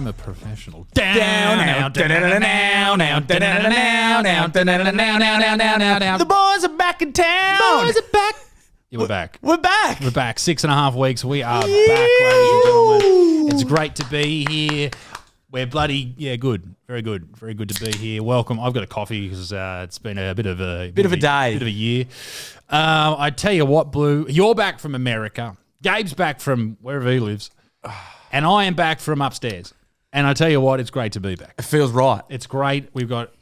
I'm a professional. The boys are back in town. boys are back. Yeah, we're back. We're back. We're back. 6.5 weeks. We are back, ladies and gentlemen. It's great to be here. We're bloody, good. Very good. Very good to be here. Welcome. I've got a coffee because it's been a bit of a day. Bit of a year. I tell you what, Blue, you're back from America. Gabe's back from wherever he lives. And I am back from upstairs. And I tell you what, it's great to be back. It feels right. It's great. We've got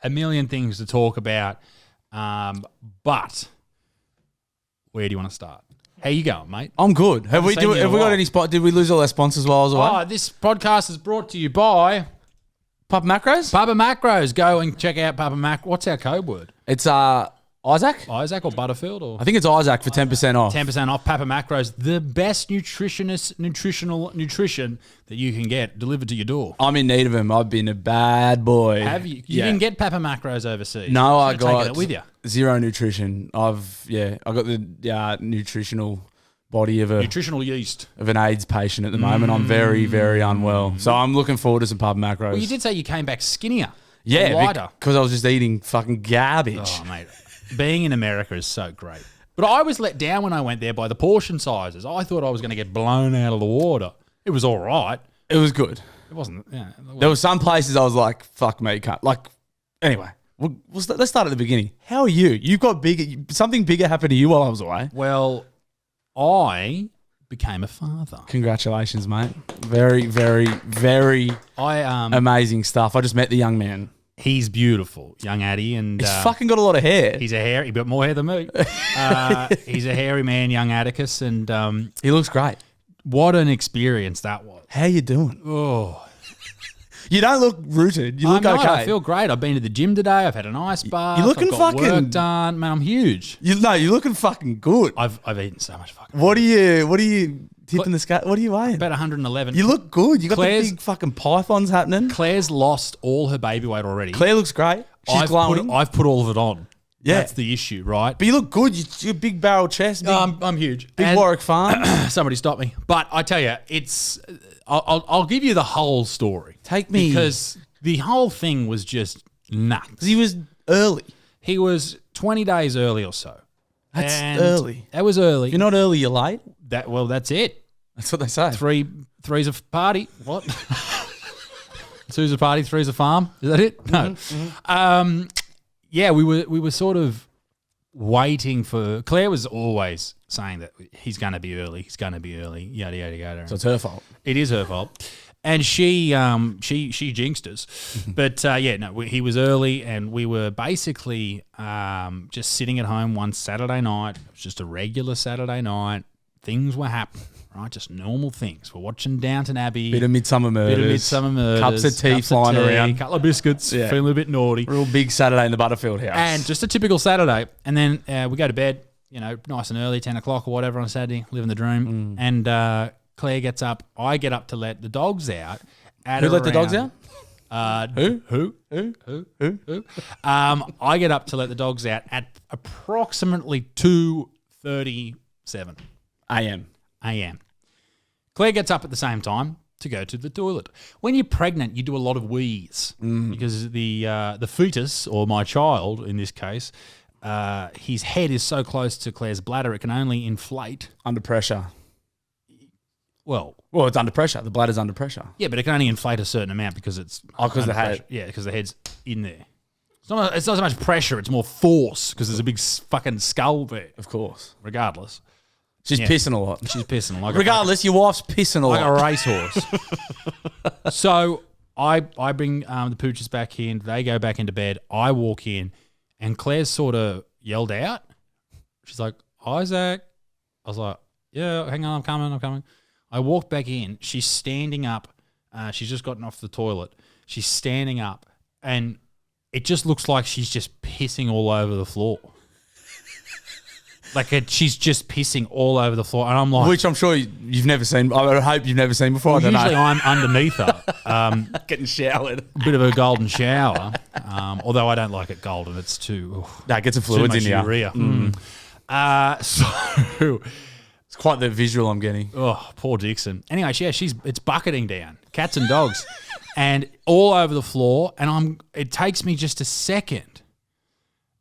a million things to talk about. But where do you want to start? How you going, mate? I'm good. Have we got any spot? Did we lose all our sponsors while I was away? Oh, this podcast is brought to you by Papa Macros? Papa Macros. Go and check out Papa Mac. What's our code word? It's Isaac? Isaac or Butterfield? Or I think it's Isaac for 10% off. 10% off Papa Macros. The best nutrition that you can get delivered to your door. I'm in need of them. I've been a bad boy. Have you? You didn't get Papa Macros overseas? No, I taking got it with you. Zero nutrition. I got the nutritional body of Nutritional yeast of an AIDS patient at the moment. I'm very, very unwell. So I'm looking forward to some Papa Macros. Well, you did say you came back skinnier. Yeah, lighter. because I was just eating fucking garbage. Oh, mate. Being in America is so great. But I was let down when I went there by the portion sizes. I thought I was going to get blown out of the water. It was all right. It was good. It wasn't. Yeah, There were some places I was like, fuck me, cut. Like, anyway, let's start at the beginning. How are you? You've got something bigger happened to you while I was away. Well, I became a father. Congratulations, mate. Very, very, very amazing stuff. I just met the young man. He's beautiful, young Addy, and he's fucking got a lot of hair. He's got more hair than me. He's a hairy man, young Atticus, and he looks great. What an experience that was. How you doing? Oh, you don't look rooted. You look okay. I feel great. I've been to the gym today. I've had an ice bath. You're looking I've got fucking work done. Man, I'm huge. You're looking fucking good. I've eaten so much fucking. What are you tipping the scale? What are you weighing? About 111. You look good. You got the big fucking pythons happening. Claire's lost all her baby weight already. Claire looks great. She's glowing. I've put all of it on. Yeah. That's the issue, right? But you look good. You're big barrel chest. I'm huge. Big Warwick Farm. Somebody stop me. But I tell you, I'll give you the whole story. Take me. Because the whole thing was just nuts. Because he was early. He was 20 days early or so. That's early. That was early. If you're not early, you're late. That's it. That's what they say. Three's a party. What? Two's a party, three's a farm. Is that it? No. Mm-hmm. Yeah, we were sort of waiting for. Claire was always saying that he's going to be early. He's going to be early. Yada yada yada. So it's her fault. It is her fault, and she jinxed us. But he was early, and we were basically just sitting at home one Saturday night. It was just a regular Saturday night. Things were happening. Right, just normal things. We're watching Downton Abbey. Bit of Midsummer Murders. Cups of tea flying around. Couple of biscuits. Yeah. Feeling a bit naughty. Real big Saturday in the Butterfield house. And just a typical Saturday. And then we go to bed, nice and early, 10 o'clock or whatever on Saturday, living the dream. And Claire gets up. I get up to let the dogs out. Who let the dogs out? Who? I get up to let the dogs out at approximately 2:37 a.m. Claire gets up at the same time to go to the toilet. When you're pregnant, you do a lot of wheeze because the fetus, or my child in this case, his head is so close to Claire's bladder it can only inflate under pressure. Well, it's under pressure. The bladder's under pressure. Yeah, but it can only inflate a certain amount because it's because the head. Yeah, because the head's in there. It's not so much pressure; it's more force because there's a big fucking skull there. Of course, regardless. She's pissing a lot. She's pissing like regardless. Your wife's pissing a lot like a racehorse. So I bring the pooches back in. They go back into bed. I walk in, and Claire's sort of yelled out. She's like, "Isaac." I was like, "Yeah, hang on, I'm coming." I walked back in. She's standing up. She's just gotten off the toilet. She's standing up, and it just looks like she's just pissing all over the floor. She's just pissing all over the floor, and I'm like, which I'm sure you've never seen. I hope you've never seen before. Well, usually I'm underneath her, getting showered. A bit of a golden shower, although I don't like it golden. It's too. Get some fluids in urea. It's quite the visual I'm getting. Oh, poor Dixon. Anyway, it's bucketing down, cats and dogs, and all over the floor. And it takes me just a second,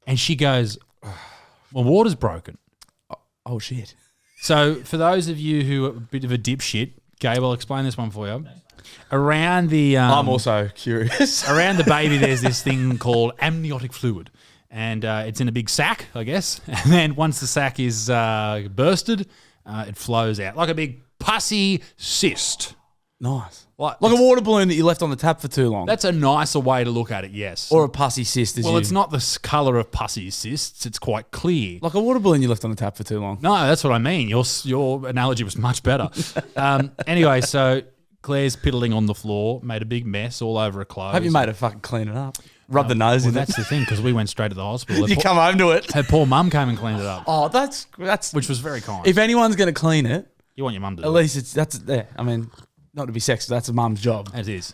and she goes, "My water's broken." Oh shit! So for those of you who are a bit of a dipshit, Gabe, I'll explain this one for you. Around the I'm also curious. around the baby, there's this thing called amniotic fluid. And it's in a big sack, I guess. And then once the sack is bursted, it flows out like a big pussy cyst. Nice. Like a water balloon that you left on the tap for too long. That's a nicer way to look at it, yes. Or a pussy cyst. Well, it's not the colour of pussy cysts. It's quite clear. Like a water balloon you left on the tap for too long. No, that's what I mean. Your analogy was much better. Anyway, so Claire's piddling on the floor, made a big mess all over her clothes. Hope you made her fucking clean it up. Rub the nose in That's it. the thing, because we went straight to the hospital. You come home to it. Her poor mum came and cleaned it up, Oh, that's which was very kind. if anyone's going to clean it, You want your mum to at do it. least that's there. I mean, not to be sexist, that's a mum's job. It is.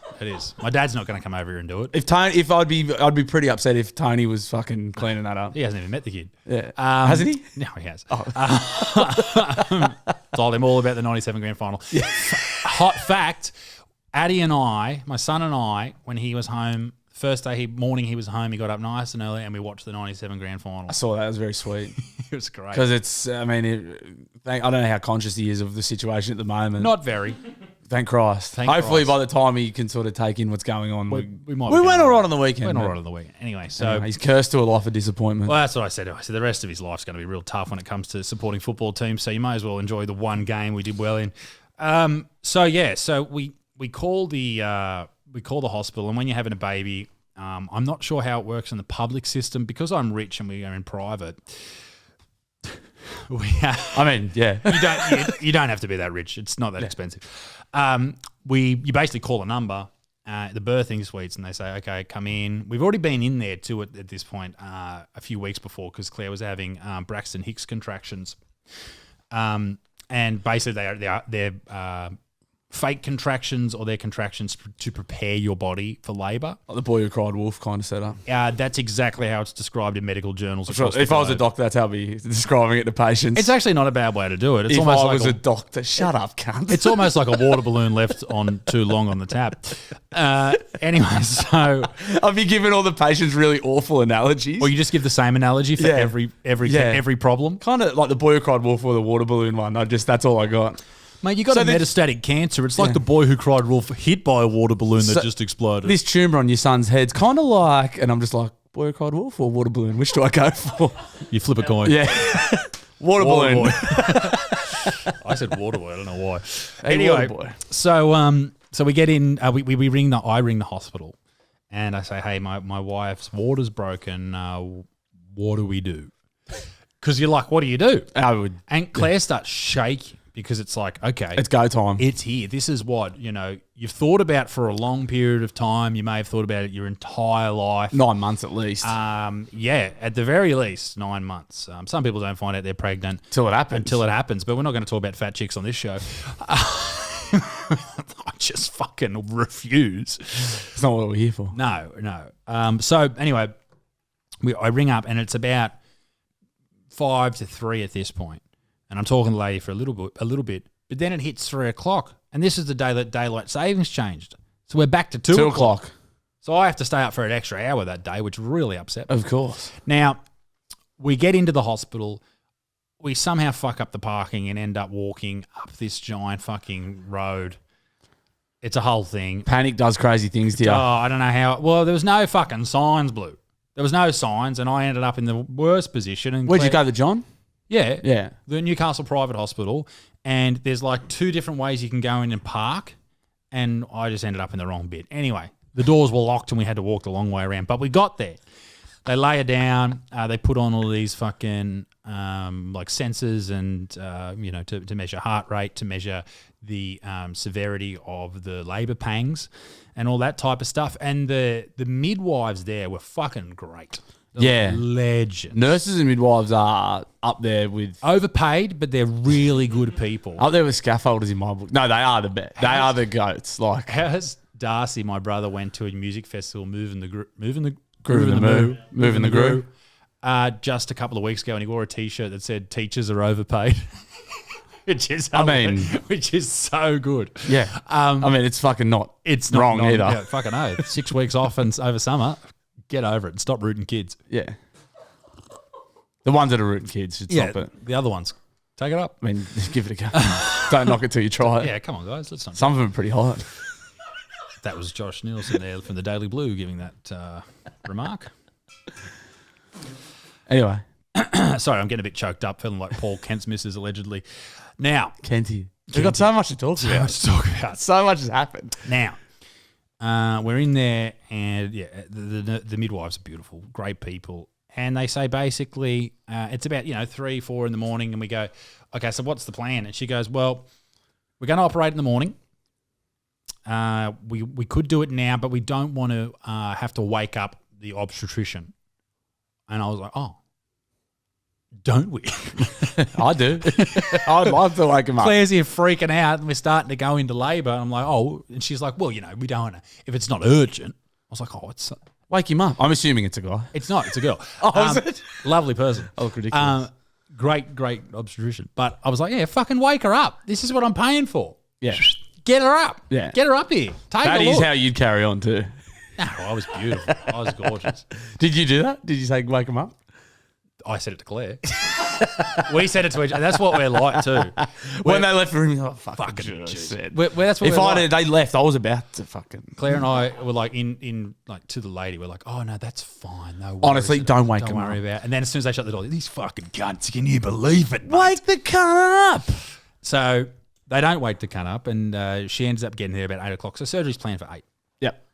My dad's not going to come over here and do it. If I'd be pretty upset if Tony was fucking cleaning that up. He hasn't even met the kid. Yeah. Hasn't he? No, he has. Told him all about the 97 grand final. Yeah. Hot fact, Addie and I, my son and I, when he was home, first day morning he was home, he got up nice and early and we watched the 97 grand final. I saw that. It was very sweet. It was great. Because I don't know how conscious he is of the situation at the moment. Not very. Thank Christ. Thank Hopefully Christ. by the time he can sort of take in what's going on. We might we be went going all right on. on the weekend. Went all but right on the weekend. Anyway, so... anyway, he's cursed to a life of disappointment. Well, that's what I said. I said the rest of his life's going to be real tough when it comes to supporting football teams, so you may as well enjoy the one game we did well in. So we call the hospital, and when you're having a baby, I'm not sure how it works in the public system because I'm rich and we are in private. I mean, yeah. You don't have to be that rich. It's not that expensive. You basically call a number, the birthing suites, and they say, okay, come in. We've already been in there too at this point a few weeks before because Claire was having Braxton Hicks contractions. And basically they're fake contractions or they're contractions to prepare your body for labour. Like the boy who cried wolf kind of setup. That's exactly how it's described in medical journals. Sure. If I was a doctor, that's how I'd be describing it to patients. It's actually not a bad way to do it. It's if almost I like was a doctor, shut up, cunt. It's almost like a water balloon left on too long on the tap. Anyway, so... I'd be giving all the patients really awful analogies. Or you just give the same analogy for every problem. Kind of like the boy who cried wolf or the water balloon one. That's all I got. Mate, you got metastatic cancer. It's like the boy who cried wolf hit by a water balloon that just exploded. This tumour on your son's head's kind of like, and I'm just like, boy who cried wolf or water balloon? Which do I go for? You flip a coin. Yeah. water balloon. Boy. I said water boy. I don't know why. Hey, anyway, water boy. So we get in. We ring the. I ring the hospital, and I say, hey, my wife's water's broken. What do we do? Because you're like, what do you do? And Claire starts shaking. Because it's like, okay. It's go time. It's here. This is what, you've thought about for a long period of time. You may have thought about it your entire life. 9 months at least. Yeah, at the very least, 9 months. Some people don't find out they're pregnant. Until it happens. But we're not going to talk about fat chicks on this show. I just fucking refuse. It's not what we're here for. No. So anyway, I ring up and it's about 2:55 to 3 at this point. And I'm talking to the lady for a little bit, but then it hits 3 o'clock, and this is the day that daylight savings changed. So we're back to 2 o'clock. So I have to stay up for an extra hour that day, which really upset me. Of course. Now, we get into the hospital. We somehow fuck up the parking and end up walking up this giant fucking road. It's a whole thing. Panic does crazy things to you. Oh, I don't know how. Well, there was no fucking signs, Blue. There was no signs, and I ended up in the worst position. And Where'd you go, the John? Yeah. The Newcastle Private Hospital. And there's like 2 different ways you can go in and park. And I just ended up in the wrong bit. Anyway, the doors were locked and we had to walk the long way around. But we got there. They lay her down. They put on all these fucking like sensors and, to measure heart rate, to measure the severity of the labour pangs and all that type of stuff. And the midwives there were fucking great. Yeah. Legends. Nurses and midwives are up there with... Overpaid, but they're really good people. Up there with scaffolders in my book. No, they are the best. They are the goats. Like, How's Darcy, my brother, went to a music festival, moving the groove. Just a couple of weeks ago, and he wore a T-shirt that said "Teachers are overpaid." which is so good. Yeah. I mean, it's fucking not. It's not wrong either. Yeah, fucking oath. 6 weeks off and over summer. Get over it and stop rooting kids. Yeah. The ones that are rooting kids should stop it. The other ones, take it up. I mean, just give it a go. Don't knock it till you try it. Yeah, come on, guys. Let's not. Some of them are pretty hot. That was Josh Nielsen there from the Daily Blue giving that remark. Anyway. Sorry, I'm getting a bit choked up, feeling like Paul Kent's missus allegedly. Now, Kenty. We've got so much to talk about. So much to talk about. So much has happened. Now, we're in there, and the midwives are beautiful, great people, and they say basically it's about 3, 4 in the morning, and we go, okay, so what's the plan? And she goes, well, we're going to operate in the morning. We could do it now, but we don't want to have to wake up the obstetrician. And I was like, oh, don't we? I do. I'd love to wake him up. Claire's here freaking out, and we're starting to go into labour. And I'm like, oh, and she's like, well, we don't want to. If it's not urgent, I was like, oh, it's wake him up. I'm assuming it's a guy. It's not. It's a girl. Oh, is it? Lovely person. I look ridiculous. Great obstetrician. But I was like, yeah, fucking wake her up. This is what I'm paying for. Yeah. Get her up. Yeah. Get her up here. Take that a look. is how you'd carry on too. No, I was beautiful. I was gorgeous. Did you do that? Did you say wake him up? I said it to Claire. We said it to each other. That's what we're like too. When they left the room, you're like, fucking said. That's what if we're I like. they left, I was about to fucking. Claire and I were like in like to the lady. We're like, oh no, that's fine. No worries. Honestly, don't wake Don't them worry up. about. And then as soon as they shut the door, these fucking cunts. Can you believe it? Mate? Wake the cunt up. So they don't wake the cunt up, and she ends up getting there about 8 o'clock. So surgery's planned for 8. Yep.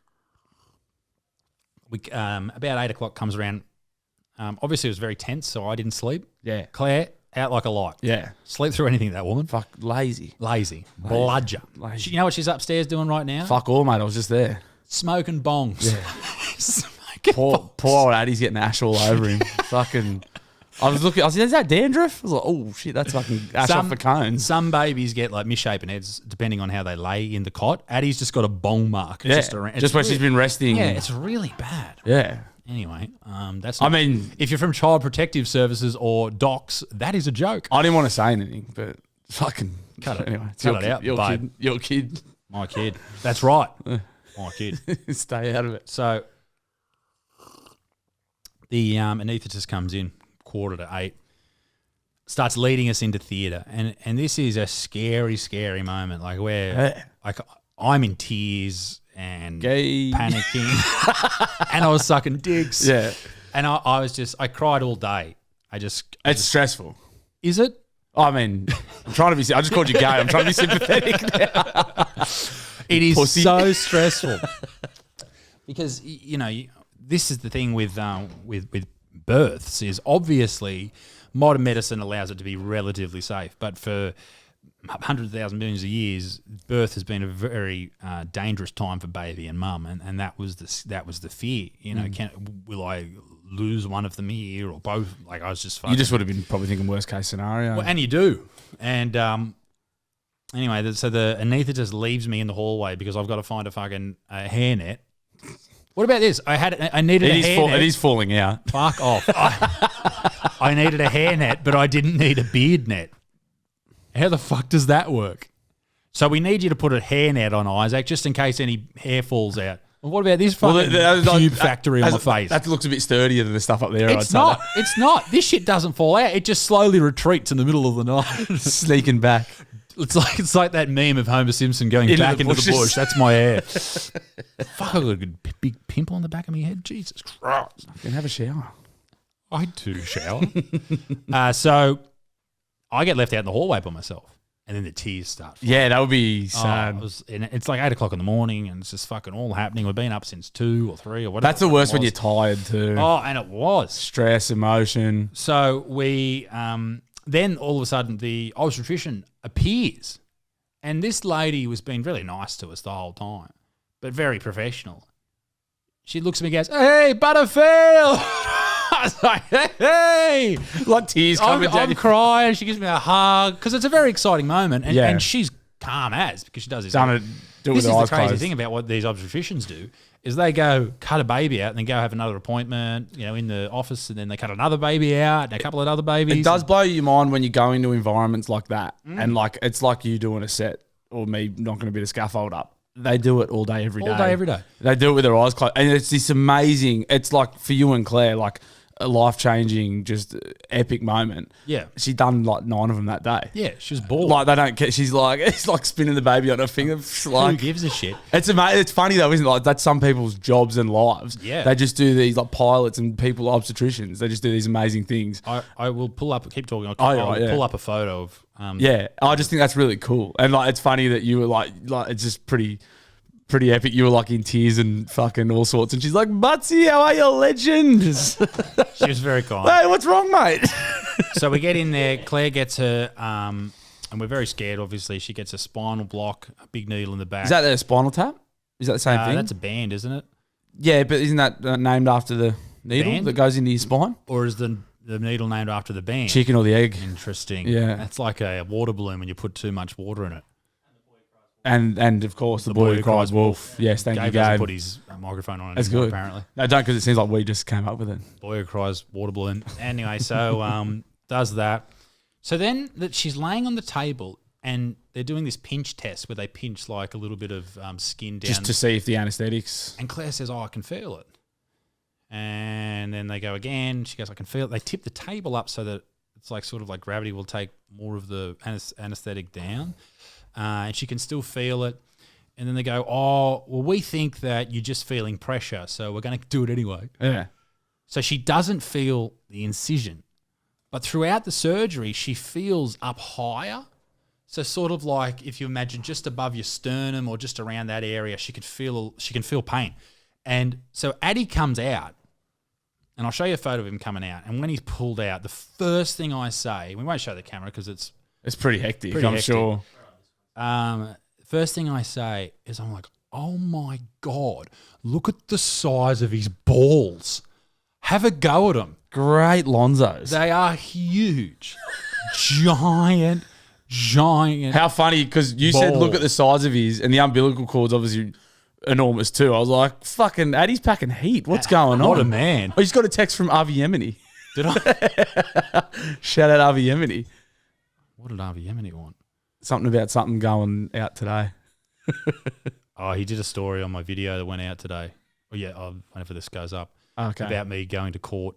We about 8 o'clock comes around. Obviously, it was very tense, so I didn't sleep. Yeah. Claire, out like a light. Yeah. Sleep through anything, that woman. Fuck, lazy. Bludger. Lazy. You know what she's upstairs doing right now? Fuck all, mate. I was just there. Smoking bongs. Yeah. Smoking bongs. Poor old Addie's getting ash all over him. Fucking. I was looking. I was like, is that dandruff? I was like, oh shit, that's fucking ash off the cones. Some babies get like misshapen heads depending on how they lay in the cot. Addie's just got a bong mark. Yeah. Just where she's been resting. Yeah, it's really bad. Yeah. Anyway, that's. I mean, if you're from Child Protective Services or docs, that is a joke. I didn't want to say anything, but fucking cut it. Anyway, cut it out, your babe. kid. Your kid. My kid. That's right. My kid. Stay out of it. So the anaesthetist comes in 7:45, starts leading us into theatre, and this is a scary, scary moment. Like where like I'm in tears and panicking, and I was sucking dicks. Yeah, and I cried all day. It's stressful. Is it? I mean, I'm trying to be. I just called you gay. I'm trying to be sympathetic now. It is Pussy. so stressful because this is the thing with births is obviously modern medicine allows it to be relatively safe, but for hundreds of thousands, millions of years, birth has been a very dangerous time for baby and mum, and that was the fear. Will I lose one of them here or both? Like I was just fucking. You just would have been probably thinking worst case scenario. Well, and you do, and anyway, so the anaesthetist leaves me in the hallway because I've got to find a fucking hairnet. What about this? I needed a hairnet. It is falling out. Fuck off. I needed a hairnet, but I didn't need a beard net. How the fuck does that work? So we need you to put a hairnet on, Isaac, just in case any hair falls out. Well, what about this fucking cube factory on my face? That looks a bit sturdier than the stuff up there. It's not. It's not. This shit doesn't fall out. It just slowly retreats in the middle of the night. Sneaking back. It's like that meme of Homer Simpson going back into the bush. That's my hair. Fuck, I got a big pimple on the back of my head. Jesus Christ. You can have a shower. I do shower. So I get left out in the hallway by myself. And then the tears start. Yeah, that would be sad. It's like 8 o'clock in the morning and it's just fucking all happening. We've been up since 2 or 3 or whatever. That's the worst when you're tired too. Oh, and it was. Stress, emotion. So we, then all of a sudden the obstetrician appears. And this lady was being really nice to us the whole time, but very professional. She looks at me and goes, "Hey, Butterfield." I was like, hey. Like tears coming down. I'm crying. She gives me a hug because it's a very exciting moment. And she's calm as because she does this. Done it. Do it with This is her the eyes crazy closed. thing about what these obstetricians do is they go cut a baby out and then go have another appointment, in the office, and then they cut another baby out and a couple of other babies. It does blow your mind when you go into environments like that, and like it's like you doing a set or me knocking a bit of scaffold up. They do it all day, every day. All day, every day. They do it with their eyes closed, and it's this amazing. It's like for you and Claire, like a life changing, just epic moment. Yeah. She done like 9 of them that day. Yeah, she was bored. Like they don't care. She's like it's like spinning the baby on her finger. Who Like gives a shit? it's amazing. It's funny though, isn't it? Like that's some people's jobs and lives. Yeah. They just do these like pilots and people obstetricians. They just do these amazing things. I will pull up. Keep talking. I'll right, yeah. pull up a photo of. Yeah, I just think that's really cool, and like it's funny that you were like it's just pretty epic. You were like in tears and fucking all sorts, and she's like, "Butsy, how are you, legend?" She was very kind. Hey, what's wrong, mate? So we get in there. Claire gets her, and we're very scared. Obviously, she gets a spinal block, a big needle in the back. Is that the Spinal Tap? Is that the same thing? That's a band, isn't it? Yeah, but isn't that named after the needle Band? that goes into your spine? Or is the needle named after the band? Chicken or the egg? Interesting. Yeah. It's like a water balloon when you put too much water in it. And of course, the boy who cries wolf. Yes, thank you, Gabe doesn't Gabe. put his microphone on That's anymore, good. apparently. No, don't, because it seems like we just came up with it. Boy who cries water balloon. Anyway, so does that. So then that she's laying on the table and they're doing this pinch test where they pinch like a little bit of skin down. Just to see if the anaesthetics. And Claire says, I can feel it. And then they go again. She goes, I can feel it. They tip the table up so that it's like sort of like gravity will take more of the anaesthetic down. And she can still feel it. And then they go, oh, well, we think that you're just feeling pressure, so we're going to do it anyway. Yeah. So she doesn't feel the incision. But throughout the surgery, she feels up higher. So sort of like if you imagine just above your sternum or just around that area, she can feel pain. And so Addie comes out, and I'll show you a photo of him coming out. And when he's pulled out, the first thing I say, we won't show the camera because it's pretty hectic, pretty I'm hectic. sure. First thing I say is I'm like, oh my God, look at the size of his balls. Have a go at them. Great Lonzos. They are huge. Giant. How funny, because you said Ball. look at the size of his, and the umbilical cord's obviously enormous too. I was like, fucking Addie's packing heat. What's going on? What a man. I just got a text from Avi Yemeni. Did I? Shout out Avi Yemeni. What did Harvey Yemeni want? Something about something going out today. Oh, he did a story on my video that went out today. Oh, yeah, whenever this goes up. Okay. About me going to court,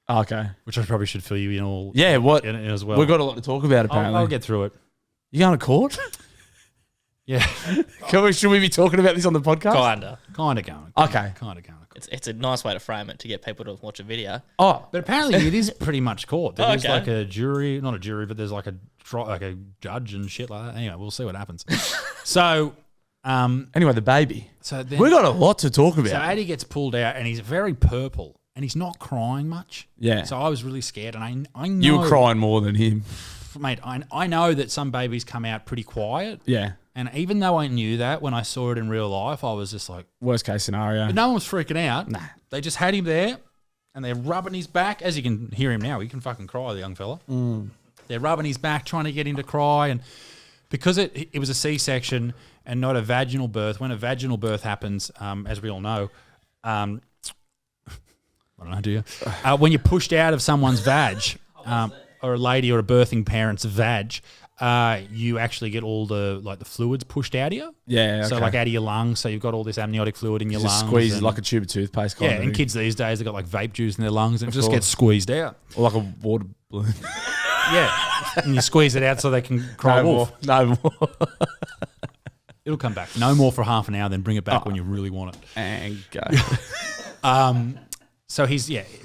Okay. which I probably should fill you in all Yeah, what? in as well. We've got a lot to talk about, apparently. I'll get through it. You going to court? Yeah. Should we be talking about this on the podcast? Kinda. Kind of going. Okay. Kind of going. It's a nice way to frame it to get people to watch a video. Oh, But apparently it is pretty much court. There's Okay. like a jury, not a jury, but there's like a judge and shit like that. Anyway, we'll see what happens. So, anyway, the baby. so then, We got a lot to talk about. so Addy gets pulled out and he's very purple and he's not crying much. Yeah. So I was really scared, and I know You were crying more than him. mate. I know that some babies come out pretty quiet, Yeah. and even though I knew that when I saw it in real life, I was just like, Worst case scenario. but no one was freaking out. Nah. They just had him there, and they're rubbing his back. As you can hear him now, he can fucking cry, the young fella. They're rubbing his back, trying to get him to cry, and because it was a C-section and not a vaginal birth. When a vaginal birth happens, as we all know, I don't know, do you? When you're pushed out of someone's vag, or a lady or a birthing parent's vag, you actually get all the fluids pushed out of you. Yeah. Okay. So like out of your lungs. So you've got all this amniotic fluid in your just lungs. squeezes and- like a tube of toothpaste. Kind yeah, of and thing. kids these days, they've got like vape juice in their lungs and it just course. gets squeezed out. Or like a water balloon. Yeah. And you squeeze it out so they can cry No wolf. more. No more. It'll come back. No more for half an hour, then bring it back when you really want it. And go. So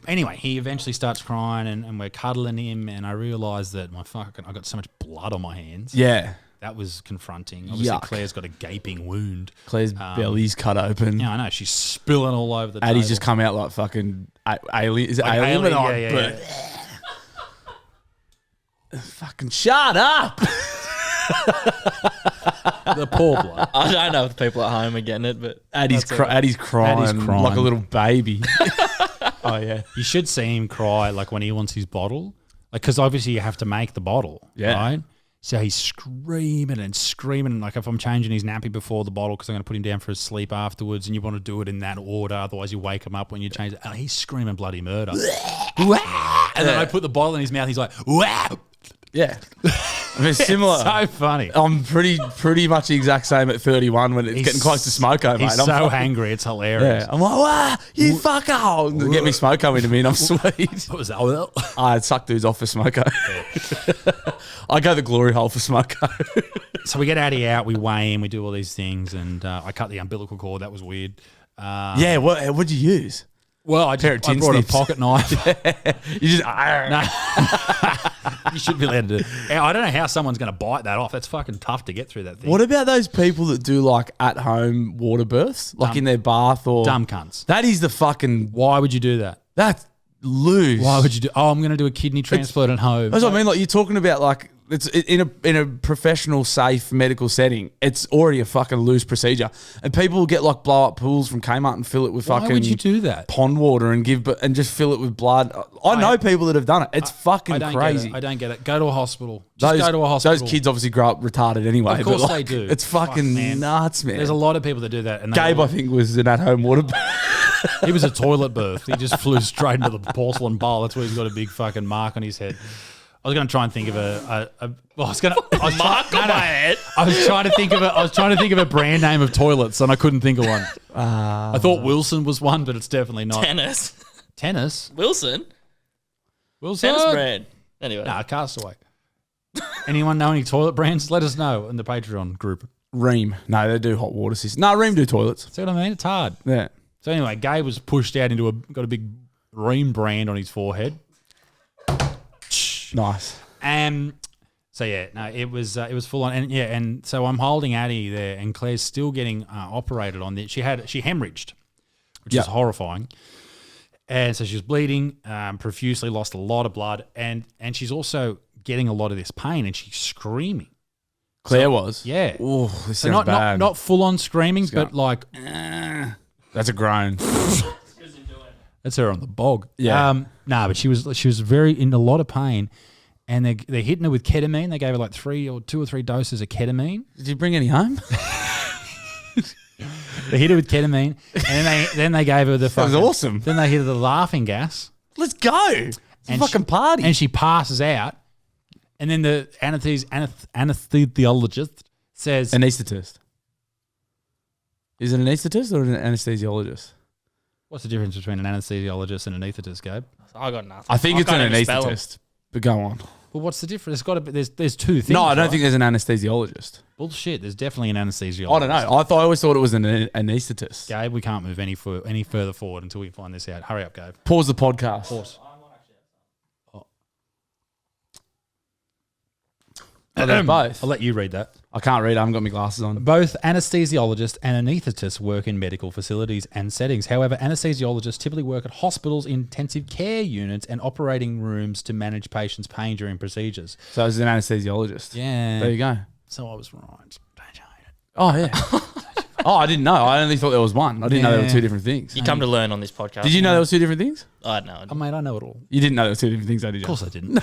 anyway, he eventually starts crying and we're cuddling him and I realised that I got so much blood on my hands. Yeah. That was confronting. Obviously, Yuck. Claire's got a gaping wound. Claire's belly's cut open. Yeah, I know. She's spilling all over the Addie's table. just come out like fucking alien. Is it Like alien? alien, yeah. Fucking shut up. The poor blood. I don't know if the people at home are getting it, but Addie's that's all right. Addie's crying crying. like a little baby. Oh, yeah. You should see him cry like when he wants his bottle. Like, because obviously you have to make the bottle, Yeah. right? So he's screaming and screaming. Like if I'm changing his nappy before the bottle because I'm going to put him down for his sleep afterwards, and you want to do it in that order, otherwise you wake him up when you change it. And he's screaming bloody murder. And then I put the bottle in his mouth. He's like, wow. Yeah. I mean, similar. So funny. I'm pretty much the exact same at 31 when it's getting close to smoko, mate. He's I'm so fucking- angry. It's hilarious. Yeah. I'm like, wow, you fucker. Get me smoko into me and I'm sweet. What was that? I'd suck dudes off for smoko. I go the glory hole for smoko. So we get Addy out, we weigh him, we do all these things, and I cut the umbilical cord. That was weird. Yeah, what'd you use? Well, I Pair of tin brought snips. a pocket knife. You just No. You should be allowed to do it. I don't know how someone's going to bite that off. That's fucking tough to get through that thing. What about those people that do like at home water births, like in their bath or Dumb cunts. That is the fucking Why would you do that? that's lose. Why would you do? Oh, I'm going to do a kidney transplant at home. That's what I mean. Like you're talking about, like it's in a professional, safe medical setting. It's already a fucking loose procedure, and people will get like blow up pools from Kmart and fill it with Why fucking would you do that? pond water and and just fill it with blood. I know people that have done it. It's fucking I don't crazy. Get it. I don't get it. Go to a hospital. Just go to a hospital. Those kids obviously grow up retarded anyway. Of course but like, they do. It's fucking Fuck, man. nuts, man. There's a lot of people that do that. And Gabe, I think, was an at-home water. he was a toilet birth. He just flew straight into the porcelain bowl. That's where he's got a big fucking mark on his head. I was going to try and think of Mark on my head. I was trying to think of a brand name of toilets, and I couldn't think of one. I thought Wilson was one, but it's definitely not. Tennis. Wilson. Tennis brand. Anyway. Nah, Castaway. Anyone know any toilet brands? Let us know in the Patreon group. Ream. No, they do hot water systems. No, Ream do toilets. See what I mean? It's hard. Yeah. So anyway, Gabe was pushed out into got a big Ream brand on his forehead. Nice. So yeah, no, it was full on, and so I'm holding Addie there, and Claire's still getting operated on. She hemorrhaged, which is horrifying, and so she was bleeding profusely, lost a lot of blood, and she's also getting a lot of this pain, and she's screaming. Claire was. Yeah. Oh, this So sounds bad. not full on screaming, but like That's a groan. that's her on the bog. Yeah. But she was very in a lot of pain. And they're hitting her with ketamine. They gave her like 2 or 3 doses of ketamine. Did you bring any home? They hit her with ketamine, and then they gave her the That was fucking, awesome. Then they hit her the laughing gas, Let's go. It's a fucking party. and she passes out. And then the anesthesiologist says, Anesthetist. Is it an anesthetist or an anesthesiologist? "What's the difference between an anesthesiologist and an anaesthetist, Gabe?" I got nothing. I think it's an can't even spell 'em. anesthetist. But go on. Well, what's the difference? There's got to be. There's 2 things. No, I don't right? think there's an anesthesiologist. Bullshit. There's definitely an anesthesiologist. I don't know. I always thought it was an anesthetist. Gabe, we can't move any further forward until we find this out. Hurry up, Gabe. Pause the podcast. Pause. Oh, they're both. I'll let you read that. I can't read. I haven't got my glasses on. Both anesthesiologists and anaesthetists work in medical facilities and settings. However, anesthesiologists typically work at hospitals, intensive care units, and operating rooms to manage patients' pain during procedures. So it's an anesthesiologist. Yeah. There you go. So I was right. Don't you hate it? Oh, yeah. Oh, I didn't know. I only thought there was one. I didn't know there were 2 different things. You come to learn on this podcast. Did you know there was 2 different things? I know. Oh, mate, I know it all. You didn't know there were 2 different things, though, did you? Of course I didn't.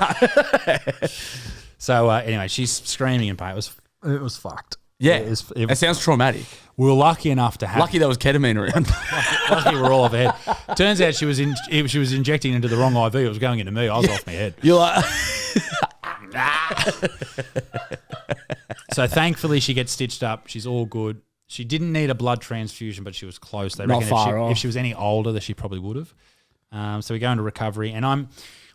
So anyway, she's screaming in pain. It was fucked. Yeah. It It sounds traumatic. we were lucky enough to have. Lucky there was ketamine around. Lucky we're all off her head. Turns out she was injecting into the wrong IV. It was going into me. I was off my head. You're like, So thankfully she gets stitched up. She's all good. She didn't need a blood transfusion, but she was close. They Not reckon far off. if she was any older, that she probably would have. So we go into recovery, and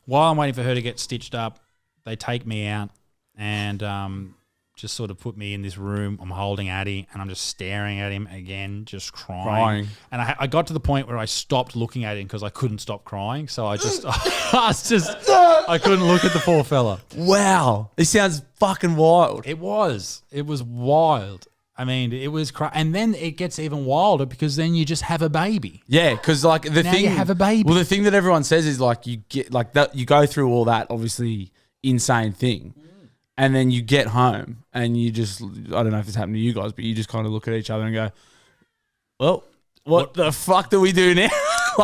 while I'm waiting for her to get stitched up, they take me out and just sort of put me in this room. I'm holding Addie, and I'm just staring at him again, just crying. And I got to the point where I stopped looking at him because I couldn't stop crying. So I I couldn't look at the poor fella. wow. This sounds fucking wild. It was wild. I mean, it was and then it gets even wilder because then you just have a baby. Yeah, because like the Now thing you have a baby. Well, the thing that everyone says is like you get like that. You go through all that obviously insane thing, and then you get home and you just I don't know if it's happened to you guys, but you just kind of look at each other and go, "Well, what the fuck do we do now?"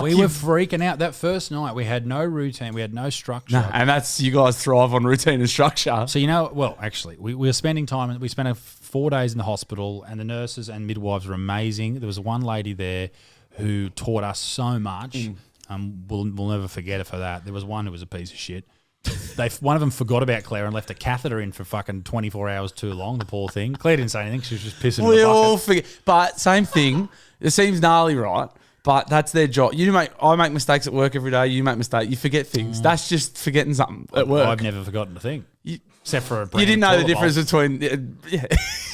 We were freaking out that first night. We had no routine. We had no structure. Nah, and that's you guys thrive on routine and structure. So well, actually, we were spending time. We spent 4 days in the hospital, and the nurses and midwives were amazing. There was one lady there who taught us so much. We'll never forget her for that. There was one who was a piece of shit. One of them forgot about Claire and left a catheter in for fucking 24 hours too long. The poor thing. Claire didn't say anything. She was just pissing in the bucket. We all forget, but same thing. It seems gnarly, right? But that's their job. I make mistakes at work every day. You make mistakes. You forget things. That's just forgetting something at work. I've never forgotten a thing. Except for a you didn't know the difference between.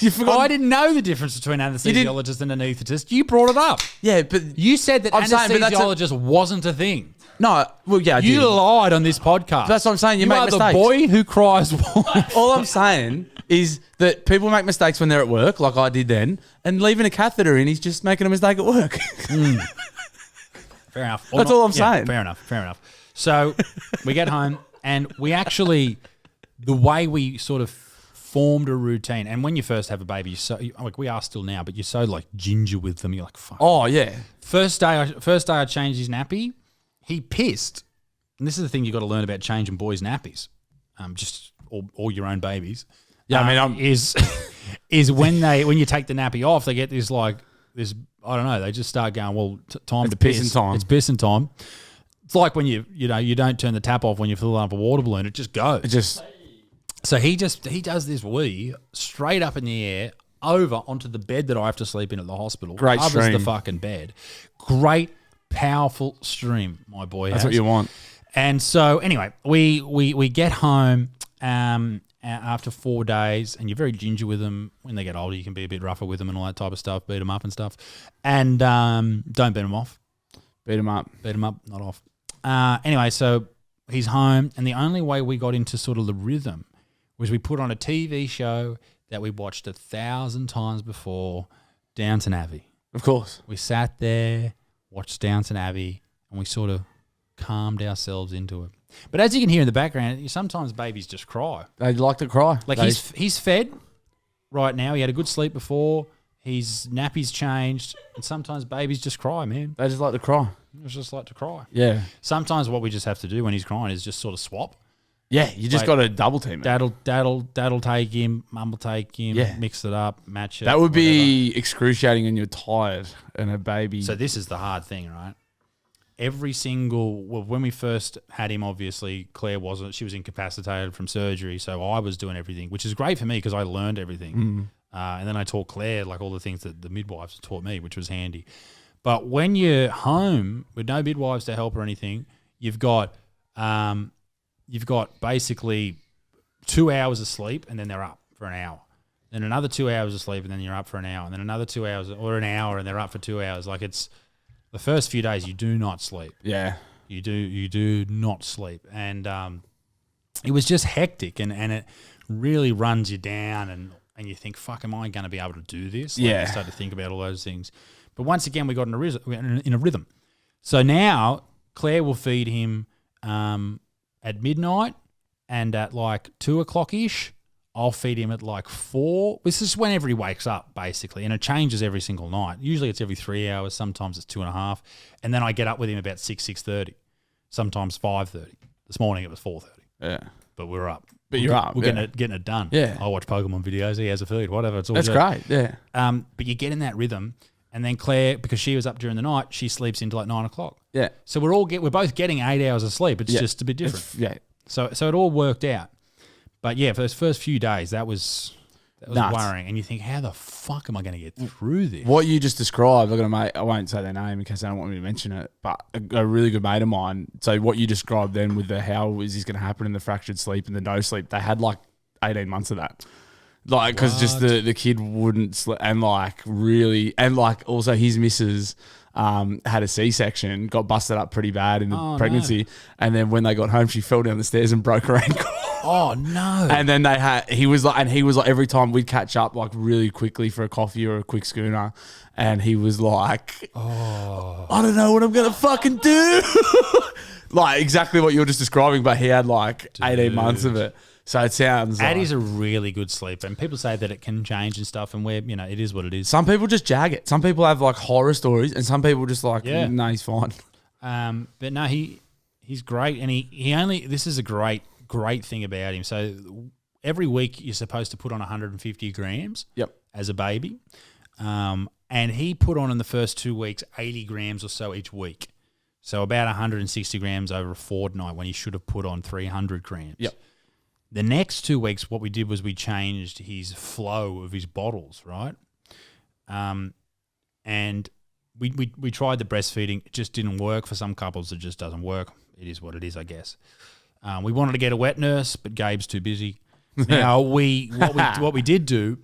You forgot. I didn't know the difference between anesthesiologist and anaesthetist. You brought it up. Yeah, but You said that anesthesiologist wasn't a thing. no. Well, yeah, I You did. lied on this podcast. That's what I'm saying. You You make are mistakes. the boy who cries wolf. All I'm saying is that people make mistakes when they're at work, like I did then, and leaving a catheter in is just making a mistake at work. Fair enough. That's all I'm saying. Fair enough. So we get home and we actually, the way we sort of formed a routine, and when you first have a baby, we are still now, but you're so like ginger with them. You're like, fuck. Oh yeah. First day I changed his nappy. He pissed, and this is the thing you got to learn about changing boys' nappies, or your own babies. Yeah, I mean, is when you take the nappy off, they get this I don't know. They just start going, well, time to piss. Pissing time. It's pissing time. It's like when you don't turn the tap off when you fill up a water balloon. It just goes. So he does this wee straight up in the air over onto the bed that I have to sleep in at the hospital. Great covers stream. the fucking bed. Great, powerful stream, my boy. That's what you want. And so anyway, we get home after 4 days, and you're very ginger with them. When they get older, you can be a bit rougher with them and all that type of stuff, beat them up and stuff. And don't beat them off. Beat him up. Beat them up, not off. Anyway, so he's home, and the only way we got into sort of the rhythm was we put on a TV show that we watched 1,000 times before, Downton Abbey. Of course. We sat there, watched Downton Abbey, and we sort of calmed ourselves into it. But as you can hear in the background, sometimes babies just cry. They like to cry. Like he's fed right now. He had a good sleep before. His nappy's changed, and sometimes babies just cry, man. They just like to cry. It's just like to cry. Yeah. Sometimes what we just have to do when he's crying is just sort of swap. Yeah, you just got to double team it. Dad'll take him, mum will take him, mix it up, match it. That would be excruciating and you're tired and a baby. So this is the hard thing, right? When we first had him, obviously, Claire she was incapacitated from surgery, so I was doing everything, which is great for me because I learned everything. And then I taught Claire like all the things that the midwives taught me, which was handy. But when you're home with no midwives to help or anything, you've got basically 2 hours of sleep, and then they're up for an hour. Then another 2 hours of sleep, and then you're up for an hour. And then another 2 hours or an hour, and they're up for 2 hours. Like it's the first few days you do not sleep. Yeah. You do not sleep. And it was just hectic, and it really runs you down, and you think, fuck, am I going to be able to do this? Like, you start to think about all those things. But once again, we got in a rhythm. So now Claire will feed him at midnight, and at like 2 o'clock-ish, I'll feed him at like 4. This is whenever he wakes up, basically, and it changes every single night. Usually it's every 3 hours. Sometimes it's 2.5. And then I get up with him about 6:30, sometimes 5:30. This morning it was 4:30. Yeah. But we're up. But you're up. We're getting it done. Yeah. I watch Pokemon videos. He has a feed, whatever. It's all That's good. great. Yeah. But you get in that rhythm, and then Claire, because she was up during the night, she sleeps into like 9 o'clock. Yeah. So we're both getting 8 hours of sleep. It's just a bit different. So it all worked out. But yeah, for those first few days, that was worrying. And you think, how the fuck am I going to get through this? What you just described, I won't say their name in case they don't want me to mention it, but a really good mate of mine. So what you described then with the how is this going to happen in the fractured sleep and the no sleep, they had like 18 months of that. Like, because just the kid wouldn't sleep, and like really, and like also his missus had a C-section, got busted up pretty bad in the pregnancy, and then when they got home, she fell down the stairs and broke her ankle. Oh no! And then he was like every time we'd catch up like really quickly for a coffee or a quick schooner, and he was like, I don't know what I'm gonna fucking do. Like exactly what you're just describing, but he had like 18 months of it. So it sounds Addie's a really good sleeper, and people say that it can change and stuff, and it is what it is. Some people just jag it. Some people have like horror stories, and some people just like, no, he's fine. But no, he's great, and he only. This is a great thing about him. So every week you're supposed to put on 150 grams. Yep. As a baby, and he put on in the first 2 weeks 80 grams or so each week. So about 160 grams over a fortnight when he should have put on 300 grams. Yep. The next 2 weeks, what we did was we changed his flow of his bottles, right? And we tried the breastfeeding. It just didn't work for some couples. It just doesn't work. It is what it is, I guess. We wanted to get a wet nurse, but Gabe's too busy. Now what we did do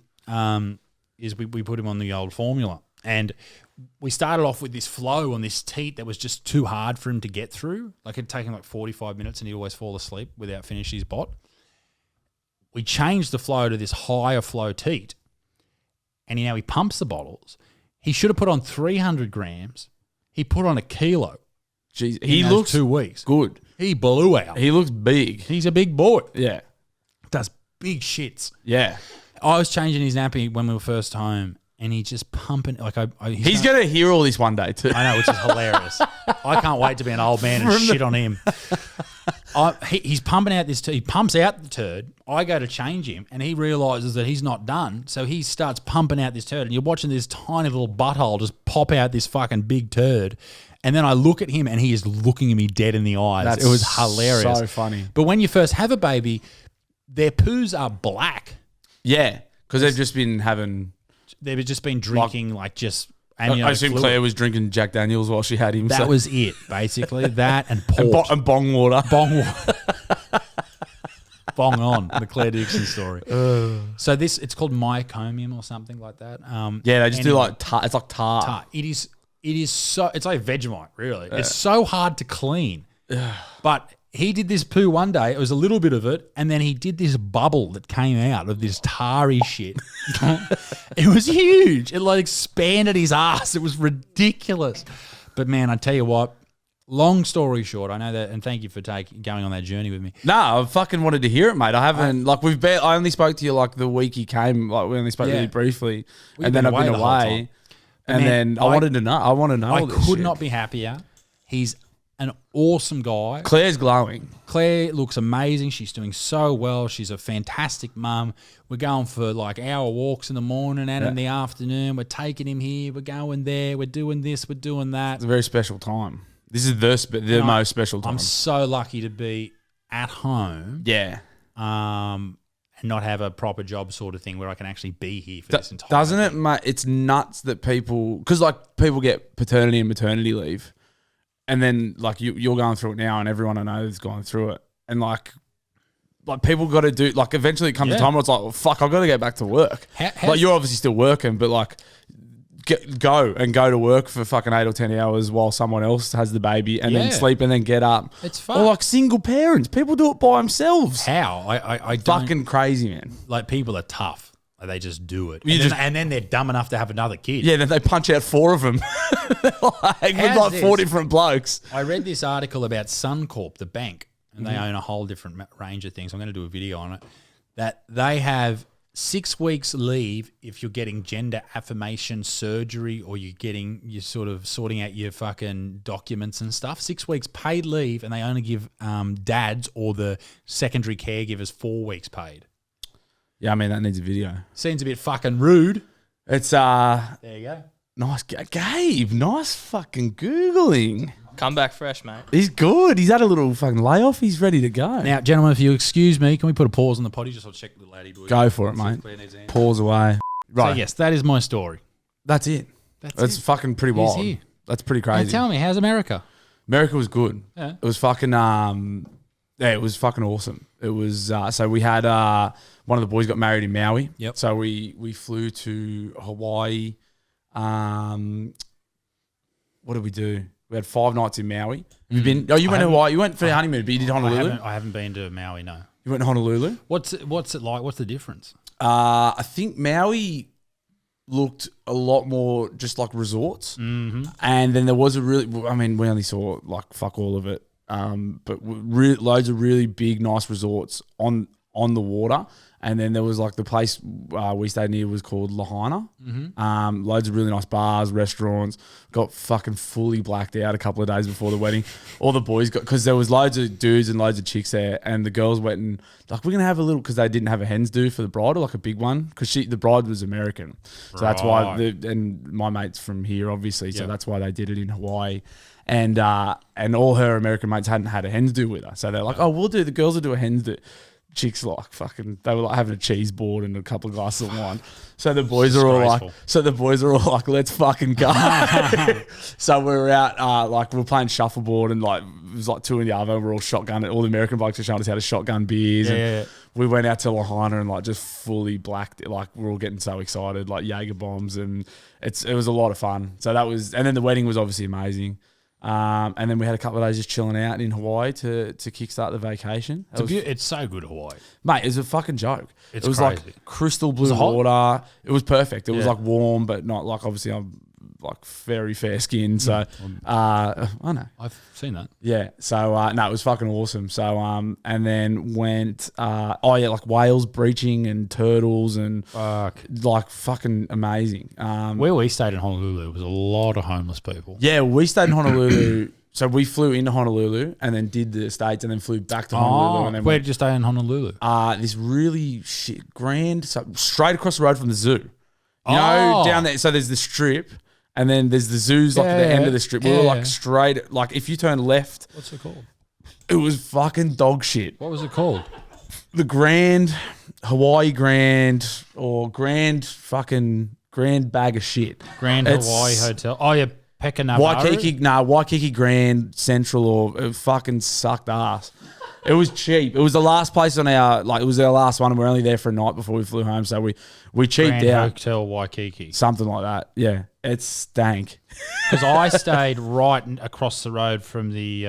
is we put him on the old formula, and we started off with this flow on this teat that was just too hard for him to get through. Like it'd take him like 45 minutes and he'd always fall asleep without finishing his bot. We changed the flow to this higher flow teat, and now he pumps the bottles. He should have put on 300 grams. He put on 1 kilo. Jeez, he looks 2 weeks. good. He blew out. He looks big. He's a big boy. Yeah. Does big shits. Yeah. I was changing his nappy when we were first home, and he's just pumping. Like he's going to hear all this one day too. I know, which is hilarious. I can't wait to be an old man and shit on him. He's pumping out this. He pumps out the turd. I go to change him, and he realizes that he's not done. So he starts pumping out this turd, and you're watching this tiny little butthole just pop out this fucking big turd. And then I look at him, and he is looking at me dead in the eyes. It was hilarious. So funny. But when you first have a baby, their poos are black. Yeah, because they've just been having. They've just been drinking just. I assume fluid. Claire was drinking Jack Daniels while she had him. That was it, basically. That and port. and bong water. Bong water. Bong on, the Claire Dixon story. So it's called myocomium or something like that. Yeah, they just do like tar. It's like tar. It is so. It's like Vegemite, really. It's so hard to clean. But he did this poo one day. It was a little bit of it, and then he did this bubble that came out of this tarry shit. It was huge. It like expanded his ass. It was ridiculous. But man, I tell you what. Long story short, I know that, and thank you for going on that journey with me. No, I fucking wanted to hear it, mate. I haven't I only spoke to you like the week he came. Like we only spoke really briefly, and then I've been away. And then I wanted to know. I want to know. I could not be happier. He's an awesome guy. Claire's glowing. Claire looks amazing. She's doing so well. She's a fantastic mum. We're going for like hour walks in the morning and in the afternoon. We're taking him here. We're going there. We're doing this. We're doing that. It's a very special time. This is the most special time. I'm so lucky to be at home. Yeah. And not have a proper job sort of thing where I can actually be here for this entire Doesn't thing. it, mate? It's nuts that people... Because, like, people get paternity and maternity leave. And then, like, you're going through it now and everyone I know is going through it. And, like people got to do... Like, eventually it comes a time where it's like, well, fuck, I've got to get back to work. Like, you're obviously still working, but, like... Go to work for fucking 8 or 10 hours while someone else has the baby and then sleep and then get up. It's fun. Or like single parents. People do it by themselves. How? I fucking crazy, man. Like people are tough. Like, they just do it. And then they're dumb enough to have another kid. Yeah, then they punch out 4 of them. With like 4 different blokes. I read this article about Suncorp, the bank, and they own a whole different range of things. I'm going to do a video on it. That they have 6 weeks leave if you're getting gender affirmation surgery or you're sort of sorting out your fucking documents and stuff. 6 weeks paid leave, and they only give dads or the secondary caregivers 4 weeks paid. Yeah, I mean, that needs a video. Seems a bit fucking rude. It's there you go. Nice, Gabe. Nice fucking Googling. Come back fresh, mate. He's good. He's had a little fucking layoff. He's ready to go. Now, gentlemen, if you excuse me, can we put a pause on the potty just to check the lady boy? Go for it, mate. Pause away. Right. So, yes, that is my story. That's it. That's fucking pretty wild. He's here. That's pretty crazy. Now, tell me, how's America? America was good. Yeah. It was fucking it was fucking awesome. It was so we had one of the boys got married in Maui. Yep. So we flew to Hawaii. What did we do? We had 5 nights in Maui. You've been? Oh, you went to Hawaii. You went for your honeymoon, but you did Honolulu. I haven't been to Maui. No. You went to Honolulu. What's it like? What's the difference? I think Maui looked a lot more just like resorts, and then there was we only saw like fuck all of it, but loads of really big, nice resorts on the water, And then there was like the place we stayed near was called Lahaina. Loads of really nice bars, restaurants. Got fucking fully blacked out a couple of days before the wedding. All the boys got, because there was loads of dudes and loads of chicks there, and the girls went and like, we're gonna have a little, because they didn't have a hens do for the bride, or like a big one, because the bride was American, so that's why. And my mate's from here, obviously, so that's why they did it in Hawaii. And all her American mates hadn't had a hens do with her, so they're like, oh, the girls will do a hens do. Chicks like fucking, they were like having a cheese board and a couple of glasses of wine. So the boys are all like, let's fucking go. So we were out, like we were playing shuffleboard, and like it was like 2 in the oven. We're all shotgunning. All the American blokes were showing us how to shotgun beers. And we went out to Lahaina and like just fully blacked. Like we're all getting so excited, like Jaeger bombs, and it was a lot of fun. So that was, and then the wedding was obviously amazing. And then we had a couple of days just chilling out in Hawaii to kickstart the vacation. It's so good, Hawaii. Mate, it was a fucking joke. It was crazy. like crystal blue water. It was perfect. It was like warm, but not like, obviously I'm like very fair skin. So, I know. I've seen that. Yeah. So, no, it was fucking awesome. So, and then went, like whales breaching and turtles and like fucking amazing. Where we stayed in Honolulu was a lot of homeless people. Yeah, we stayed in Honolulu. So we flew into Honolulu and then did the States and then flew back to Honolulu. And then where did you stay in Honolulu? This really grand, so straight across the road from the zoo. You know, down there. So there's the strip, and then there's the zoos, like at the end of the strip. We were like straight, like if you turn left. What's it called? It was fucking dog shit. What was it called? The Grand, Hawaii Grand, or Grand Bag of Shit. Hawaii Hotel. Oh, yeah. Waikiki Grand Central, or it fucking sucked ass. It was cheap. It was the last place on our, like, it was our last one, and we're only there for a night before we flew home, so we cheaped Grand out. Hotel Waikiki. Something like that. Yeah. It stank. Because I stayed right across the road from the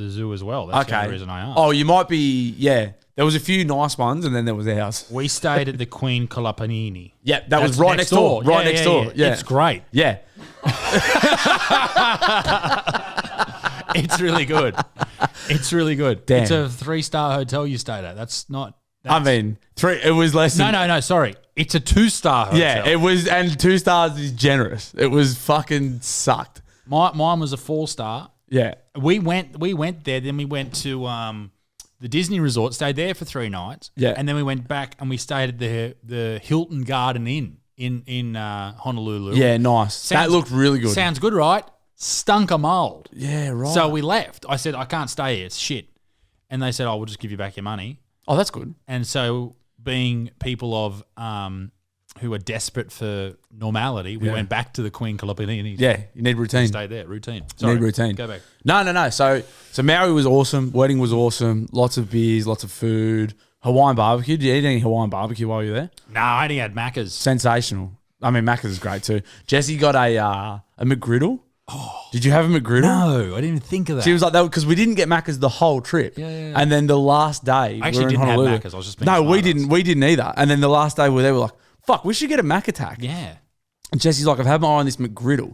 zoo as well. That's the only reason I asked. Oh, you might be, yeah. There was a few nice ones, and then there was ours. We stayed at the Queen Kalapanini. Yeah, that was right next door. Right next door. Yeah. It's great. Yeah. It's really good. It's really good. Damn. It's a 3-star hotel you stayed at. I mean, 3. It was less than. No. Sorry, it's a 2-star hotel. Yeah, it was, and 2 stars is generous. It was fucking sucked. Mine was a 4-star. Yeah, we went there. Then we went to the Disney Resort. Stayed there for 3 nights. Yeah, and then we went back and we stayed at the Hilton Garden Inn in Honolulu. Yeah, nice. That looked really good. Sounds good, right? Stunk of mold. Yeah, right. So we left. I said, I can't stay here. It's shit. And they said, we'll just give you back your money. Oh, that's good. And so being people of who are desperate for normality, we went back to the Queen Kalapini. Yeah, you need routine. Stay there. Routine. Sorry, you need routine. Go back. No. So Maui was awesome. Wedding was awesome. Lots of beers, lots of food. Hawaiian barbecue. Did you eat any Hawaiian barbecue while you were there? No, I only had Macca's. Sensational. I mean, Macca's is great too. Jessie got a McGriddle. Oh, did you have a McGriddle? No, I didn't even think of that. She was like that because we didn't get Macca's the whole trip. Yeah. And then the last day, I actually didn't have Macca's. I was just being no, we didn't either. And then the last day we were there, we were like, fuck, we should get a Mac attack. Yeah. And Jessie's like, I've had my eye on this McGriddle.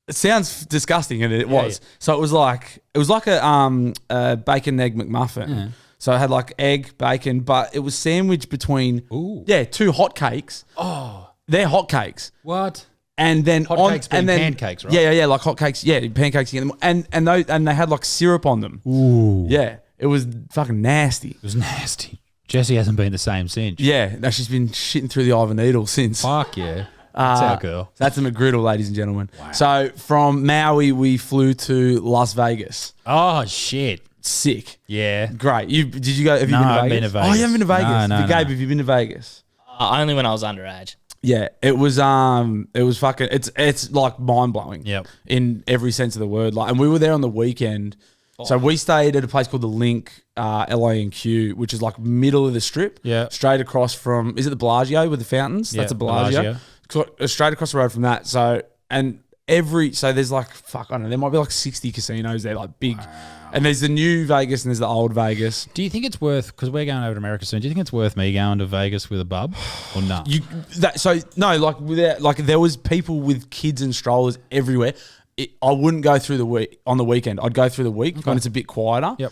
It sounds disgusting, and it was. Yeah. So it was like a bacon egg McMuffin. Yeah. So it had like egg, bacon, but it was sandwiched between 2 hot cakes. Oh, they're hot cakes. What? And then pancakes, right? Yeah, like hot cakes. Yeah, pancakes. And they had like syrup on them. Ooh. Yeah, it was fucking nasty. It was nasty. Jessie hasn't been the same since. Yeah, no, she's been shitting through the eye of a needle since. Fuck yeah. That's our girl. That's a McGriddle, ladies and gentlemen. Wow. So from Maui, we flew to Las Vegas. Oh, shit. Sick. Yeah. Great. Did you go? Have you been to Vegas? I haven't been to Vegas. Oh, you haven't been to Vegas? No. Gabe, have you been to Vegas? Only when I was underage. Yeah, it was fucking, it's like mind blowing. Yep. In every sense of the word. Like, and we were there on the weekend. Oh. So we stayed at a place called the Link, LA&Q, which is like middle of the strip. Yeah. Straight across from, is it the Bellagio with the fountains? Yeah, that's a Bellagio. Straight across the road from that. So there's like, I don't know, there might be like 60 casinos there, like big. Wow. And there's the new Vegas and there's the old Vegas. Do you think it's worth, because we're going over to America soon, do you think it's worth me going to Vegas with a bub or no? There was people with kids and strollers everywhere. I wouldn't go through the week on the weekend. I'd go through the week when it's a bit quieter. Yep.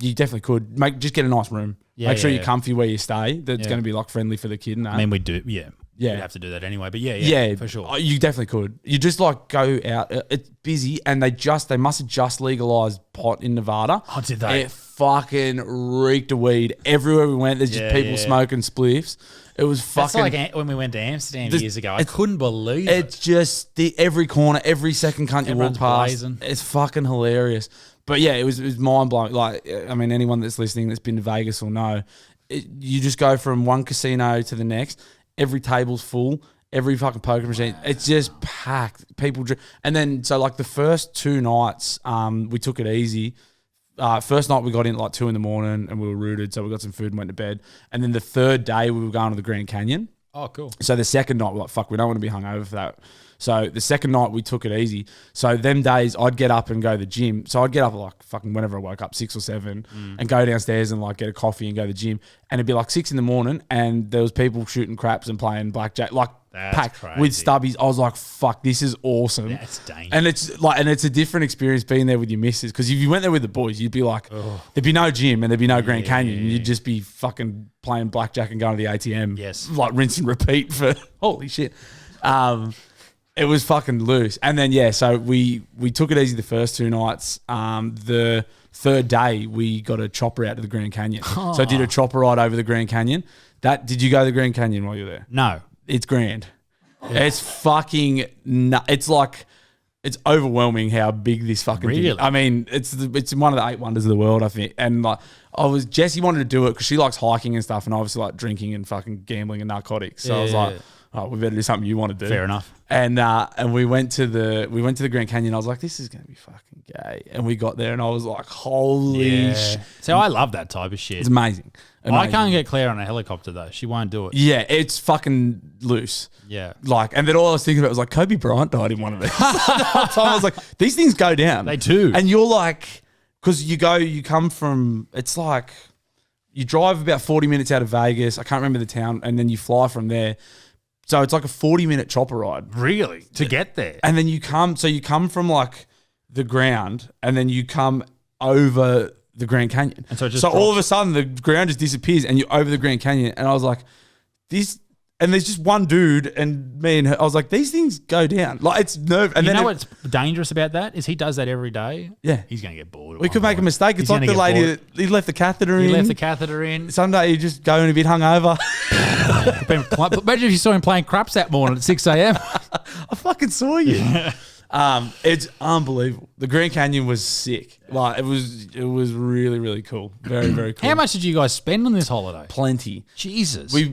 You definitely could just get a nice room. Make sure you're yeah. comfy where you stay. That's Yeah. going to be like friendly for the kid and that. I mean, we do. Yeah. Yeah. We'd have to do that anyway. But yeah, for sure. You definitely could. You just like go out. It's busy, and they must have just legalized pot in Nevada. Oh, did they? It fucking reeked of weed everywhere we went. There's just people smoking spliffs. It was fucking. That's like when we went to Amsterdam years ago. I couldn't believe it. It's just every corner, every second cunt you walk Everyone's past. blazing. It's fucking hilarious. But yeah, it was mind blowing. Like, I mean, anyone that's listening that's been to Vegas will know. You just go from one casino to the next. Every table's full. Every fucking poker machine. It's just packed. People drink. And then, so like the first 2 nights, we took it easy. First night we got in at like 2 a.m. and we were rooted. So we got some food and went to bed. And then the third day we were going to the Grand Canyon. Oh, cool. So the second night we're like, fuck, we don't want to be hungover for that. So the second night we took it easy. So them days I'd get up and go to the gym. So I'd get up like fucking whenever I woke up, 6 or 7, and go downstairs and like get a coffee and go to the gym. And it'd be like 6 a.m. and there was people shooting craps and playing blackjack, like That's packed crazy. with stubbies. I was like, fuck, this is awesome. That's dangerous. And it's a different experience being there with your missus. Because if you went there with the boys, you'd be like, there'd be no gym and there'd be no Grand Canyon. You'd just be fucking playing blackjack and going to the ATM. Yes. Like rinse and repeat for holy shit. It was fucking loose. And then, yeah, so we took it easy the first 2 nights. The third day, we got a chopper out to the Grand Canyon. So I did a chopper ride over the Grand Canyon. Did you go to the Grand Canyon while you were there? No. It's grand. It's fucking it's like, it's overwhelming how big this fucking thing is. Really? I mean, it's one of the 8 wonders of the world, I think. And like, Jessie wanted to do it because she likes hiking and stuff, and obviously like drinking and fucking gambling and narcotics. So I was like, oh, we better do something you want to do. Fair enough. And we went to the Grand Canyon. I was like, this is gonna be fucking gay. And we got there, and I was like, holy shit. So I love that type of shit. It's amazing. I can't get Claire on a helicopter though. She won't do it. Yeah, it's fucking loose. Yeah. Like, and then all I was thinking about was like, Kobe Bryant died in one of these. The whole time I was like, these things go down. They do. And you're like, because you come from, it's like, you drive about 40 minutes out of Vegas. I can't remember the town. And then you fly from there. So it's like a 40-minute chopper ride. Really? To get there? And then you come from like the ground, and then you come over the Grand Canyon. And so it just all of a sudden the ground just disappears and you're over the Grand Canyon. And I was like, and there's just one dude and me and her. I was like, these things go down. Like, it's nerve. And you then know what's dangerous about that is he does that every day. Yeah. He's going to get bored. we could make a mistake. It's He's like gonna the get lady bored. that he left the catheter in. He left the catheter in. Sunday you just going a bit hungover. Imagine if you saw him playing craps that morning at 6 a.m. I fucking saw you. It's unbelievable. The Grand Canyon was sick. Like, it was really, really cool. Very, very cool. How much did you guys spend on this holiday? Plenty. Jesus. We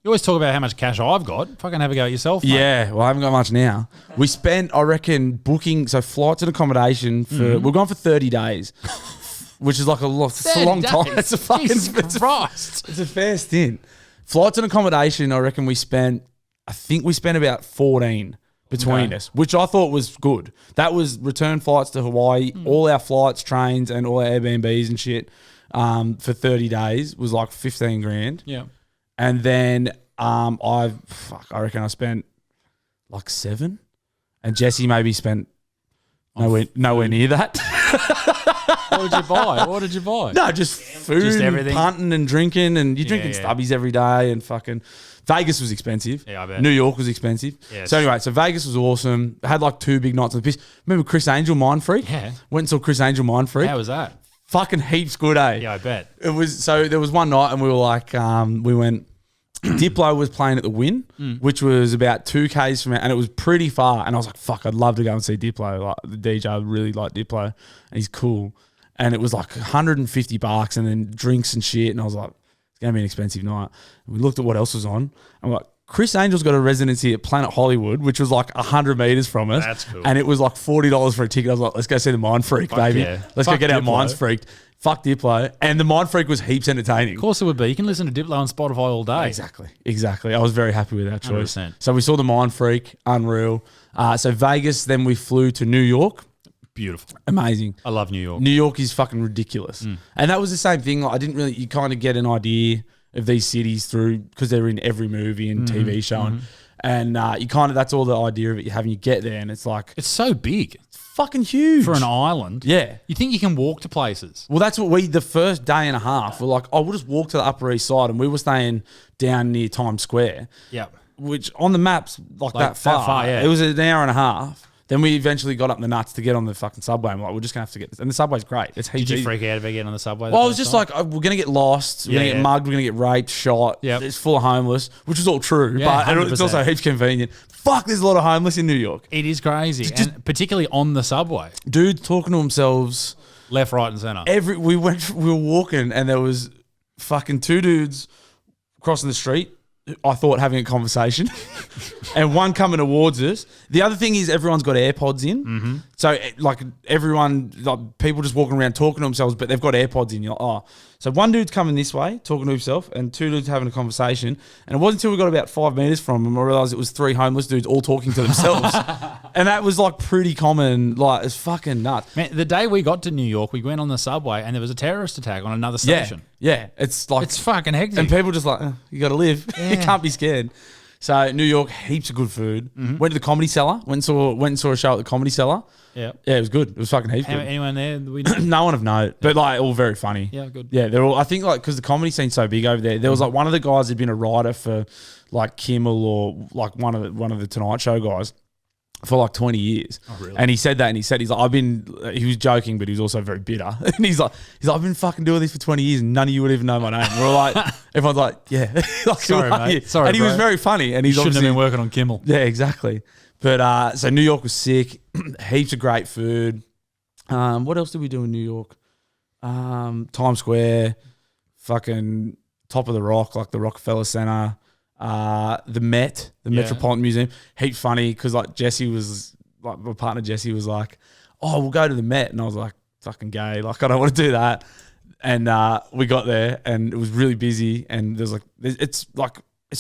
You always talk about how much cash I've got. Fucking have a go at yourself, mate. Yeah, well, I haven't got much now. We spent, I reckon, booking, so flights and accommodation for, we're gone for 30 days, which is like a lot. It's a long time. It's a fucking, Jesus Christ. it's a fair stint. Flights and accommodation, I reckon I think we spent about 14 between us, which I thought was good. That was return flights to Hawaii, all our flights, trains, and all our Airbnbs and shit for 30 days was like 15 grand. Yeah. And then I reckon I spent like 7, and Jesse maybe spent nowhere near that. What did you buy? What did you buy? No, just food, Just and everything. punting and drinking, and you're drinking yeah. stubbies every day, and fucking Vegas was expensive. Yeah, I bet. New York was expensive. Yes. So anyway, so Vegas was awesome. I had like 2 big nights on the piss. Remember Chris Angel Mind Freak? Yeah. Went and saw Chris Angel Mind Freak. How was that? Fucking heaps good, eh? Yeah, I bet. It was, so there was one night and we were like, we went, Diplo was playing at the Wynn, which was about 2 Ks from it, and it was pretty far. And I was like, fuck, I'd love to go and see Diplo. Like, the DJ, I really like Diplo, and he's cool. And it was like $150 and then drinks and shit. And I was like, it's going to be an expensive night. And we looked at what else was on. I'm like, Chris Angel's got a residency at Planet Hollywood, which was like 100 meters from us. That's cool. And it was like $40 for a ticket. I was like, let's go see the Mind Freak, baby. yeah. Let's Fuck go get our Diplo. minds freaked. Fuck Diplo. And the Mind Freak was heaps entertaining. Of course it would be. You can listen to Diplo on Spotify all day. Exactly. I was very happy with our choice. 100%. So we saw the Mind Freak, unreal. So Vegas, then we flew to New York. Beautiful. Amazing. I love New York. New York is fucking ridiculous. And that was the same thing. Like, you kind of get an idea of these cities through, because they're in every movie and TV show. And you kind of, that's all the idea of it. You having you get there and it's like, It's so big fucking huge. for an island. Yeah. You think you can walk to places. Well, that's what the first day and a half, we're like, oh, we'll just walk to the Upper East Side. And we were staying down near Times Square, Yep. which on the maps, like that far, yeah. It was an hour and a half. Then we eventually got up the nuts to get on the fucking subway. I'm like, we're just going to have to get this. And the subway's great. It's Did heaps you easy. freak out about getting on the subway? Well, I was just like, oh, we're going to get lost. We're going to get mugged. We're going to get raped, shot. Yep. It's full of homeless, which is all true. Yeah, but it's 100%. also heaps convenient. Fuck, there's a lot of homeless in New York. It is crazy, and particularly on the subway, Dudes talking to themselves. left, right, and center. We were walking and there was fucking two dudes crossing the street. I thought having a conversation, and one coming towards us. The other thing is everyone's got AirPods in, so like everyone, like people just walking around talking to themselves, but they've got AirPods in. You're like, oh, so one dude's coming this way talking to himself, and two dudes having a conversation. And it wasn't until we got about 5 meters from them I realized it was three homeless dudes all talking to themselves, and that was like pretty common. Like it's fucking nuts. Man, the day we got to New York, we went on the subway, and there was a terrorist attack on another station. Yeah, it's like It's fucking hectic. and people just like, you got to live. You can't be scared. So New York, heaps of good food. Went to the Comedy Cellar. Went and saw a show at the Comedy Cellar. Yeah. Yeah, it was good. It was fucking heaps good. Anyone there? that We know? No one of note, but like all very funny. Yeah, good. Yeah, they're all. I think like because the comedy scene's so big over there. There was like one of the guys who'd been a writer for like Kimmel or like one of the Tonight Show guys for like 20 years. Oh, really? And he said that, and he said he's like he was joking, but he was also very bitter. And he's like I've been fucking doing this for 20 years, and none of you would even know my name. We're like everyone's like, yeah, like, Sorry, who are mate. you? Sorry, and he was bro. very funny, and he's Shouldn't have obviously been working on Kimmel. yeah, exactly. But so New York was sick. Heaps of great food. What else did we do in New York? Times Square, fucking top of the rock, like the Rockefeller Center, the Met, the Metropolitan Museum. Heaps funny because like Jesse was like my partner Jesse was like, oh, we'll go to the Met, and I was like, fucking gay, like I don't want to do that. And we got there, and it was really busy, and it's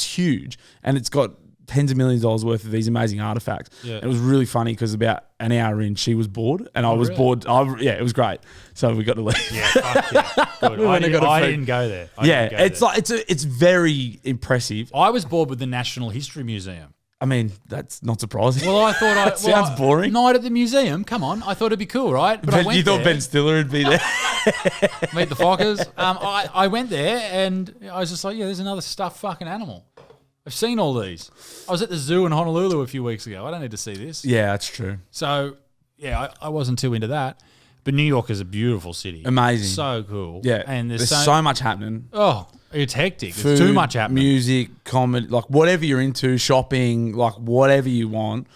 huge, and it's got tens of millions of dollars worth of these amazing artifacts. Yeah. It was really funny because about an hour in, she was bored, and I was bored. Yeah, it was great. So we got to leave. Yeah, fuck yeah. Good. I didn't go there. It's very impressive. I was bored with the National History Museum. I mean, that's not surprising. Well, I thought sounds boring. Night at the museum. Come on, I thought it'd be cool, right? But I went you thought there, Ben Stiller would be there? meet the Fockers. I went there and I was just like, yeah, there's another stuffed fucking animal. I've seen all these. I was at the zoo in Honolulu a few weeks ago. I don't need to see this. Yeah, that's true. So, yeah, I wasn't too into that. But New York is a beautiful city. Amazing. So cool. Yeah. And there's so much happening. Oh, it's hectic. Food, There's too much happening. Music, comedy, like whatever you're into, shopping, like whatever you want,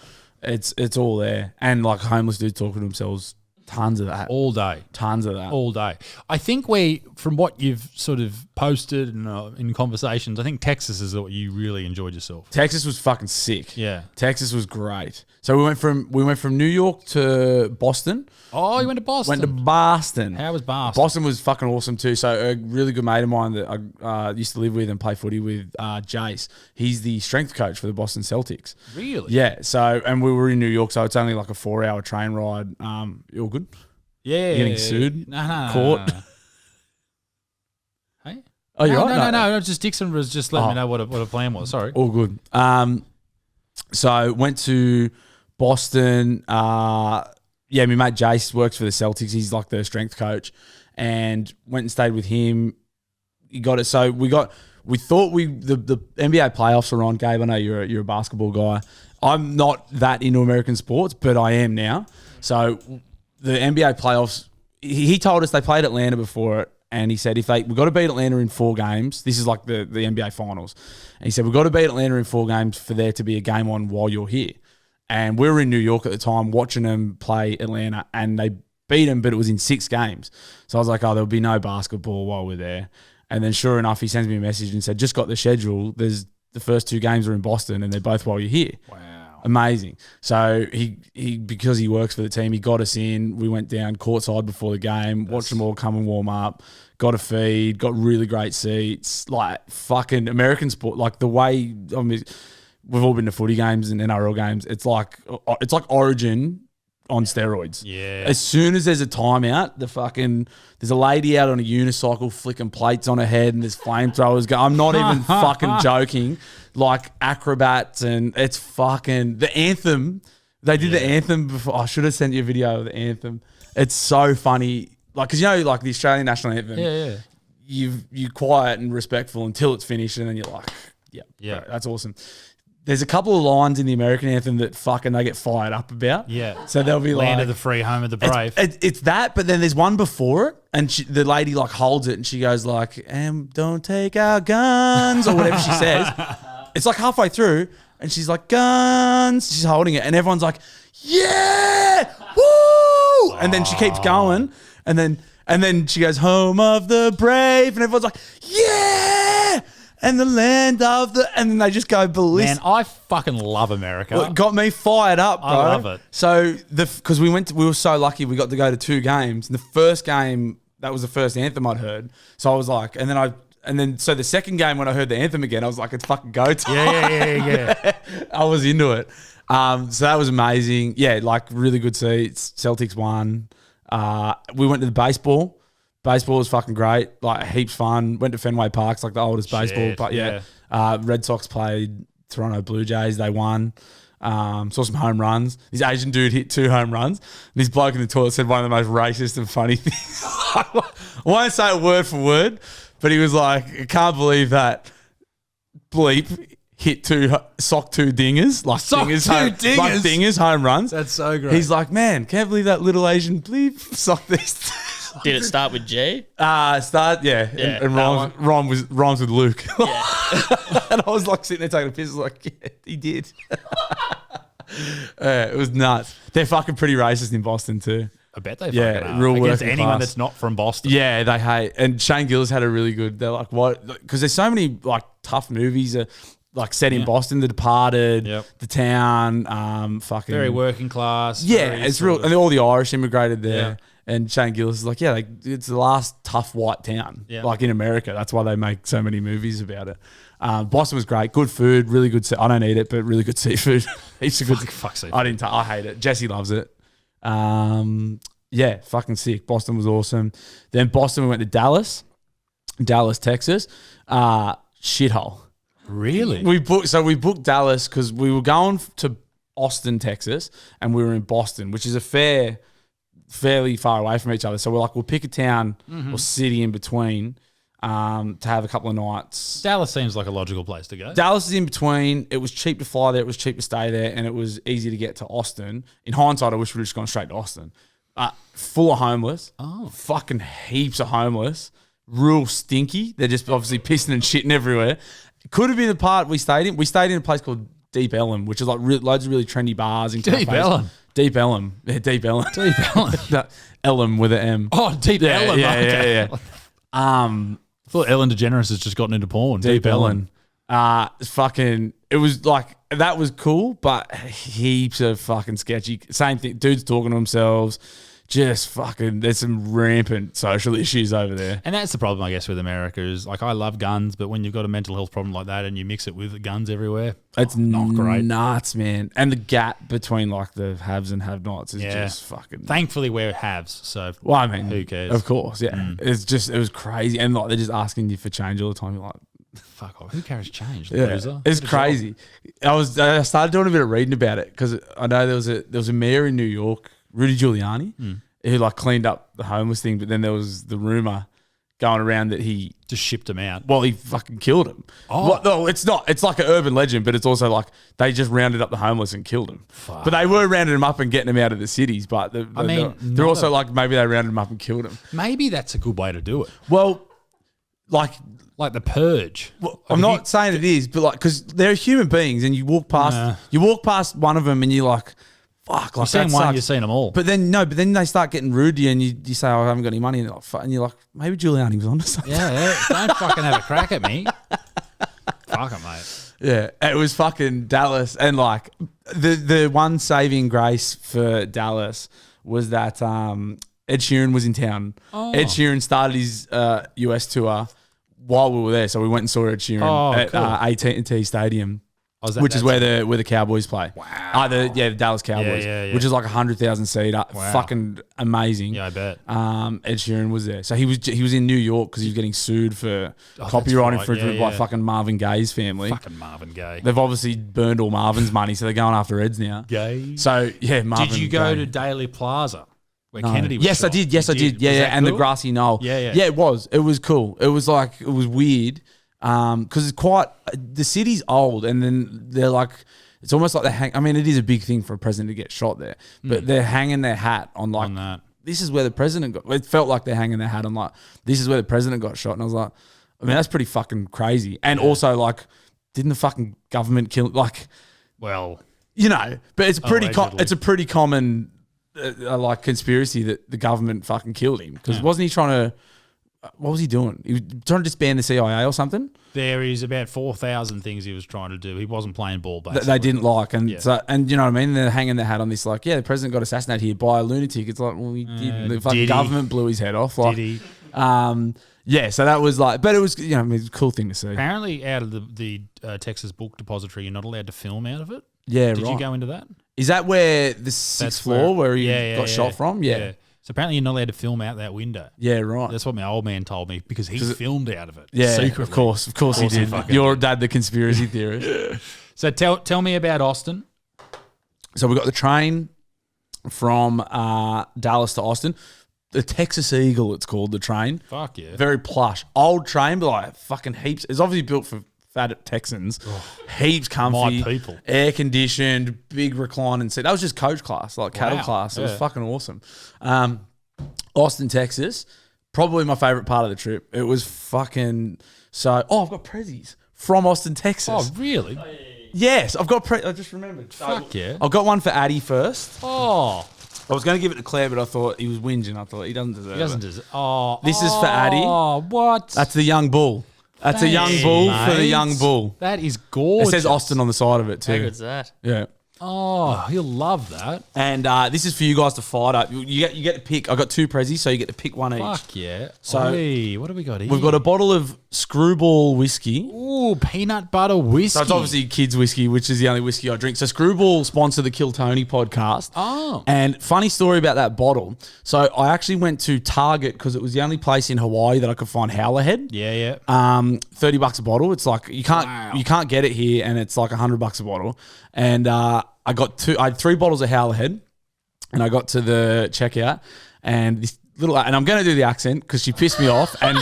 it's all there. And like homeless dudes talking to themselves, tons of that. All day. Tons of that. All day. I think from what you've sort of posted and in conversations, I think Texas is what you really enjoyed yourself. Texas was fucking sick. Yeah. Texas was great. So we went from New York to Boston. Oh, you went to Boston. Went to Boston. How was Boston? Boston was fucking awesome too. So a really good mate of mine that I used to live with and play footy with, Jace. He's the strength coach for the Boston Celtics. Really? Yeah. So and we were in New York, so it's only like a 4-hour train ride. You all good? Yeah. You getting sued? No. Caught? Hey? Oh, you're right. No. Just Dixon was just letting me know what a plan was. Sorry. All good. So went to Boston. My mate Jace works for the Celtics. He's like the strength coach, and went and stayed with him. He got it. So we thought the NBA playoffs are on. Gabe, I know you're a basketball guy. I'm not that into American sports, but I am now. So the NBA playoffs. He told us they played Atlanta before it, and he said we've got to beat Atlanta in 4 games. This is like the NBA finals. And he said we've got to beat Atlanta in 4 games for there to be a game on while you're here. And we were in New York at the time watching them play Atlanta, and they beat them, but it was in 6 games. So I was like, oh, there'll be no basketball while we're there. And then sure enough, he sends me a message and said, just got the schedule. There's the first 2 games are in Boston, and they're both while you're here. Wow. Amazing. So he because he works for the team, he got us in. We went down courtside before the game, watched them all come and warm up, got a feed, got really great seats. Like fucking American sport, like the way, I mean, we've all been to footy games and NRL games. It's like Origin on steroids. Yeah. As soon as there's a timeout, there's a lady out on a unicycle flicking plates on her head, and there's flamethrowers going. I'm not even fucking joking. like acrobats, and it's fucking the anthem. They did the anthem before. I should have sent you a video of the anthem. It's so funny. Like, because like the Australian national anthem. Yeah. You quiet and respectful until it's finished, and then you're like, yeah, that's awesome. There's a couple of lines in the American anthem that fucking they get fired up about. Yeah. So they'll be Land like, of the free, home of the brave. It's that, but then there's one before it, and the lady like holds it, and she goes like, "Don't take our guns," or whatever she says. It's like halfway through, and she's like, "Guns." She's holding it, and everyone's like, "Yeah, woo!" And then she keeps going, and then she goes, "Home of the brave," and everyone's like, "Yeah!" And the land of the, and then they just go ballistic. Man, I fucking love America. Well, it got me fired up, bro. I love it. So because we were so lucky, we got to go to 2 games. And the first game, that was the first anthem I'd heard. So I was like, so the second game when I heard the anthem again, I was like, it's fucking go time. Yeah. I was into it. So that was amazing. Yeah, like really good seats. Celtics won. We went to the baseball. Baseball was fucking great, like heaps fun. Went to Fenway Park, like the oldest baseball. But Red Sox played Toronto Blue Jays. They won. Saw some home runs. This Asian dude hit 2 home runs. And this bloke in the toilet said one of the most racist and funny things. I won't say it word for word, but he was like, I can't believe that bleep hit 2 dingers. Like dingers home runs. That's so great. He's like, man, can't believe that little Asian bleep socked these. Did it start with G? And rhymes with Luke. Yeah. And I was like sitting there taking a piss, like, yeah, he did. It was nuts. They're fucking pretty racist in Boston too. I bet they fucking are. Real Against working anyone class. that's not from Boston. Yeah, they hate. And Shane Gillis had a really good. They're like, what? Because there's so many like tough movies like set in Boston. The Departed, The Town, fucking Very working class. Yeah, very it's sort real. of- And all the Irish immigrated there. Yeah. And Shane Gillis is like, it's the last tough white town, like in America. That's why they make so many movies about it. Boston was great. Good food, really good. I don't eat it, but really good seafood. Heaps of good. Fuck seafood. I hate it. Jesse loves it. Yeah, fucking sick. Boston was awesome. Then Boston, we went to Dallas, Texas. Shithole. Really? We booked Dallas because we were going to Austin, Texas, and we were in Boston, which is fairly far away from each other. So we're like, we'll pick a town or city in between to have a couple of nights. Dallas seems like a logical place to go. Dallas is in between. It was cheap to fly there. It was cheap to stay there. And it was easy to get to Austin. In hindsight, I wish we'd just gone straight to Austin. Full of homeless. Oh. Fucking heaps of homeless. Real stinky. They're just obviously pissing and shitting everywhere. It could have been the part we stayed in. We stayed in a place called Deep Ellum, which is like loads of really trendy bars. And Deep Ellum? Deep Ellum. Yeah, Deep Ellum. Deep Ellum. Ellum with an M. Oh, Deep Ellum. Okay. Yeah. I thought Ellen DeGeneres has just gotten into porn. Deep Ellum. It was like, that was cool, but heaps of fucking sketchy. Same thing. Dudes talking to themselves. Just fucking, there's some rampant social issues over there. And that's the problem, I guess, with America is like, I love guns, but when you've got a mental health problem like that and you mix it with guns everywhere, It's not great. nuts, man. And the gap between like the haves and have-nots is just fucking. Thankfully, we're halves, so Well, I mean, who cares? Of course, yeah. It was crazy. And like, they're just asking you for change all the time. You're like, fuck off. Who carries change? yeah, Loser? it's Get a crazy. I started doing a bit of reading about it because I know there was a mayor in New York, Rudy Giuliani, who like cleaned up the homeless thing, but then there was the rumor going around that he just shipped them out. he fucking killed him. Oh. Well, no, it's not. It's like an urban legend, but it's also like they just rounded up the homeless and killed them. But they were rounding them up and getting them out of the cities. But they're also like maybe they rounded them up and killed them. Maybe that's a good way to do it. Well, like the purge. Well, I'm not saying it is, but like, because they're human beings, and you walk past one of them, and you're like, "Fuck!" Like, You've seen that one, sucks. you've seen them all. But then they start getting rude to you, and you say, "Oh, I haven't got any money," and you're like, maybe Giuliani was onto something. Yeah, don't fucking have a crack at me. Fuck it, mate. Yeah, it was fucking Dallas, and like the one saving grace for Dallas was that Ed Sheeran was in town. Oh. Ed Sheeran started his US tour while we were there, so we went and saw Ed Sheeran at cool. AT&T Stadium. Oh, which is where the Cowboys play. Wow. The Dallas Cowboys, yeah. which is like 100,000 seater. Wow. Fucking amazing. Yeah, I bet. Ed Sheeran was there. So he was in New York because he was getting sued for copyright infringement by fucking Marvin Gaye's family. Fucking Marvin Gaye. They've obviously burned all Marvin's money, so they're going after Ed's now. Gay. So, yeah, Marvin Did you go Gaye. to Daly Plaza where No. Kennedy was Yes, I shot? did. Yes, You I did. Yeah, Was yeah. that And the cool? grassy knoll. Yeah. Yeah, it was. It was cool. It was weird because it's quite, the city's old and then they're like, it's almost like it is a big thing for a president to get shot there, but they're hanging their hat on that. This is where the president got, it felt like they're hanging their hat on like, this is where the president got shot. And I was like, that's pretty fucking crazy. And also like, didn't the fucking government kill, like, Well, but it's pretty, Allegedly. it's a pretty common like conspiracy that the government fucking killed him because wasn't he trying to, what was he doing? He was trying to disband the CIA or something. there is about 4,000 things he was trying to do. He wasn't playing ball, basically. They didn't like, and Yeah. so, and you know what I mean. They're hanging their hat on this, like, the president got assassinated here by a lunatic. It's like, well, he didn't. The fucking did he? government blew his head off. Like, Did he? So that was like, but it was, it was a cool thing to see. Apparently, out of the Texas Book Depository, you're not allowed to film out of it. Yeah, Did right. you go into that? Is that where the sixth floor where he got shot from? Yeah. So apparently, you're not allowed to film out that window. Yeah, right. That's what my old man told me because he filmed out of it. Yeah, secretly. of course he did. fucking Your dad, the conspiracy theorist. So tell me about Austin. So we got the train from Dallas to Austin. The Texas Eagle, it's called, the train. Fuck yeah. Very plush. Old train, but like fucking heaps. It's obviously built for fat Texans. Heaps comfy. My people. Air conditioned, big reclining seat. That was just coach class, like cattle Wow. class. It was Yeah. fucking awesome. Austin, Texas, probably my favorite part of the trip. It was fucking so. Oh, I've got prezzies from Austin, Texas. Oh, really? Yes, I've got. I just remembered. Fuck yeah. I've got one for Addy first. Oh, I was going to give it to Claire, but I thought he was whinging. I thought he doesn't deserve he doesn't it. deserve. Oh, This is for Addy. Oh, what? That's the young bull. That's a young Thanks, bull for the mate. young bull. That is It gorgeous. says Austin on the side of it How too. good's that? Yeah. Oh, he'll love that. And this is for you guys to fight up. You get to pick. I got two prezzies, so you get to pick one each. Fuck yeah. So- Oi, what have we got here? We've got a bottle of Screwball whiskey. Ooh, peanut butter whiskey. So it's obviously kids' whiskey, which is the only whiskey I drink. So Screwball sponsor the Kill Tony podcast. Oh. And funny story about that bottle. So I actually went to Target because it was the only place in Hawaii that I could find Howlerhead. Yeah. $30 a bottle. It's like you can't get it here, and it's like $100 a bottle. And I had 3 bottles of Howlerhead, and I got to the checkout, and this little, and I'm going to do the accent because she pissed me off, and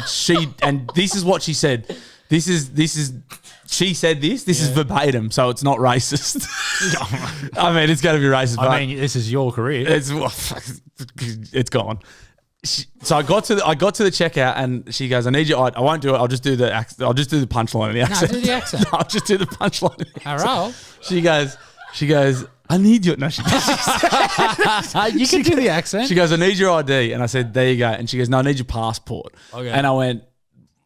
this is what she said. She said this is verbatim, so it's not racist. I mean, it's going to be racist. But I mean, this is your career. it's gone. So I got to the checkout, and she goes, "I need you. I won't do it. I'll just do the punchline in the accent. do the accent. No, I'll just do the punchline. In the accent. Hello. She goes. I need you. No, she You can do the accent. She goes, I need your ID. And I said, there you go. And she goes, no, I need your passport. Okay. And I went,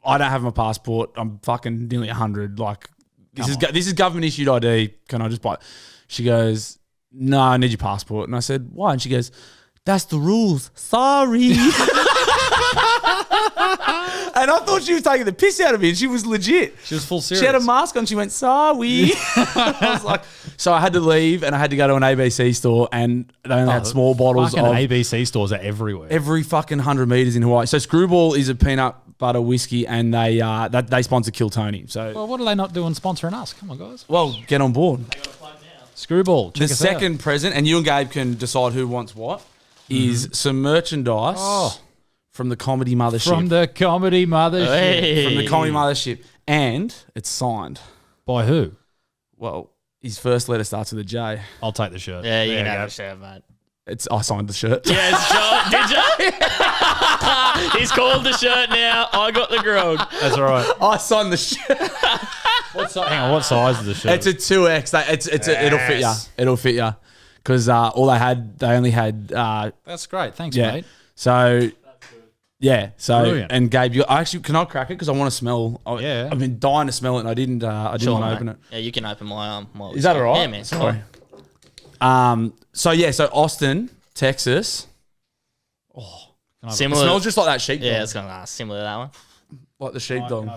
I don't have my passport. I'm fucking nearly 100. Like, this is government issued ID. Can I just buy it? She goes, no, I need your passport. And I said, why? And she goes, that's the rules. Sorry. And I thought she was taking the piss out of me, and she was legit. She was full serious. She had a mask on. She went, sorry. I was like, so I had to leave, and I had to go to an ABC store, and they only had small bottles Fucking of ABC stores are everywhere. every fucking 100 meters in Hawaii. So Screwball is a peanut butter whiskey, and they sponsor Kill Tony. So Well, what are they not doing sponsoring us? Come on, guys. well, get on board. Screwball. The Check us second out. present, and you and Gabe can decide who wants what, is some merchandise from the Comedy Mothership. From the Comedy Mothership. Hey. From the Comedy Mothership, and it's signed. By who? Well, his first letter starts with a J. I'll take the shirt. Yeah, you There can go. have a shirt, mate. I signed the shirt. Yes, John, did you? He's called the shirt now. I got the grog. That's all right. I signed the shirt. Hang on, what size is the shirt? It's a 2X. It'll fit you. It'll fit you. Because they only had. That's great. Thanks, Yeah. mate. So. Yeah. So Brilliant. and Gabe, can I crack it? Because I want to smell. Yeah. I've been dying to smell it, and I didn't. I didn't want to mate. open it. Yeah, you can open my Is that all right? Yeah, man. Sorry. So Austin, Texas. It Similar. smells just like that sheepdog. Yeah, it's similar to that one. Like the sheepdog.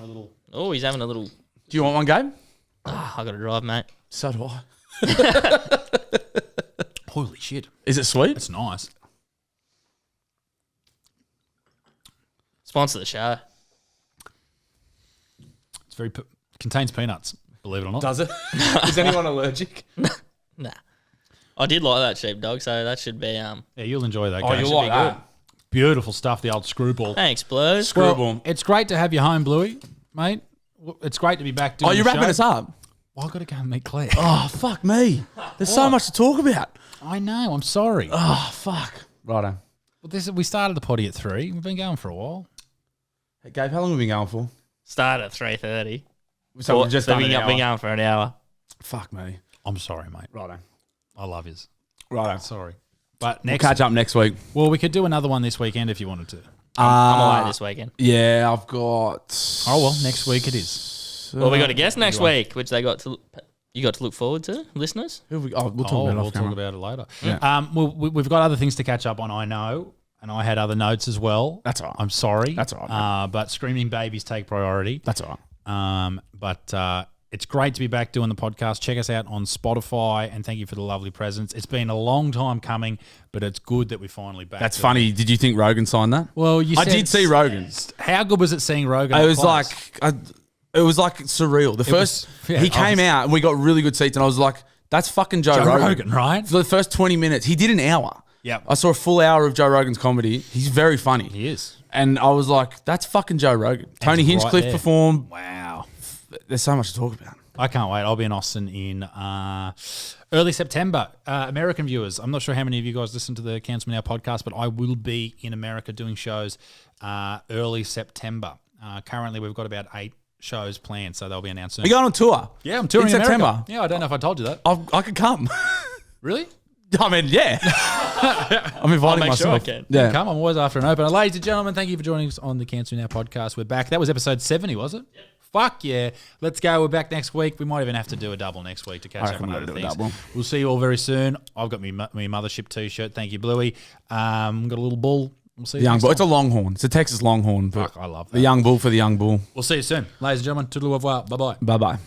Oh, he's having a little. Do you want one, Gabe? I got to drive, mate. So do I. Holy shit. Is it sweet? It's nice. Sponsor the show. It's very contains peanuts, believe it or not. Does it? Is anyone allergic? Nah. I did like that sheepdog, so that should be Yeah, you'll enjoy that. Oh, Gage. you like that? Beautiful stuff, the old screwball. Thanks, Blue. Screwball. It's great to have you home, Bluey, mate. It's great to be back doing Oh, you're the wrapping show. us up? Well, I've got to go and meet Claire. Oh, fuck me. There's so much to talk about. I know. I'm sorry. Oh, fuck. Righto. Well, we started the potty at 3. We've been going for a while. Hey, Gabe, how long have we been going for? Start at 3:30. So we've just done we've an hour. been going for an hour. Fuck me. I'm sorry, mate. Righto. I love yous. Righto. Sorry. But We'll next, catch up next week. well, we could do another one this weekend if you wanted to. I'm away this weekend. Yeah, I've got... Oh, well, next week it is. Well, we got a guest next week, which you got to look forward to, listeners. We'll talk about it We'll off talk camera. about it later. Yeah. We've got other things to catch up on, I know, and I had other notes as well. That's all right. I'm sorry. That's all right, But Screaming Babies take priority. That's all right. But it's great to be back doing the podcast. Check us out on Spotify, and thank you for the lovely presents. It's been a long time coming, but it's good that we're finally back. That's doing funny. it. Did you think Rogan signed that? Well, I did see Rogan. How good was it seeing Rogan? It up was close? it was like surreal. The first he came out and we got really good seats, and I was like, "That's fucking Joe Rogan, right? For the first 20 minutes, he did an hour. Yep. I saw a full hour of Joe Rogan's comedy. He's very funny. He is. And I was like, "That's fucking Joe Rogan." Tony right Hinchcliffe there. performed. Wow. There's so much to talk about. I can't wait. I'll be in Austin in early September. American viewers, I'm not sure how many of you guys listen to the Cancel Me Now podcast, but I will be in America doing shows early September. Currently, we've got about 8 shows planned, so they'll be announced soon. Are you going on tour? Yeah, I'm touring in America. September. Yeah, I don't know if I told you that. I could come. Really? I mean, yeah. I'm inviting make sure myself. I can. Yeah. Come, I'm always after an opener. Ladies and gentlemen, thank you for joining us on the Cancel Me Now podcast. We're back. That was episode 70, was it? Yep. Fuck yeah. Let's go. We're back next week. We might even have to do a double next week to catch up reckon on we'll other do a things. double. We'll see you all very soon. I've got me Mothership t-shirt. Thank you, Bluey. Got a little bull. We'll see you Young next bull. time. It's a longhorn. It's a Texas longhorn. But Fuck, I love that. the young bull for the young bull. We'll see you soon. Ladies and gentlemen, toodle au revoir. Bye-bye. Bye-bye.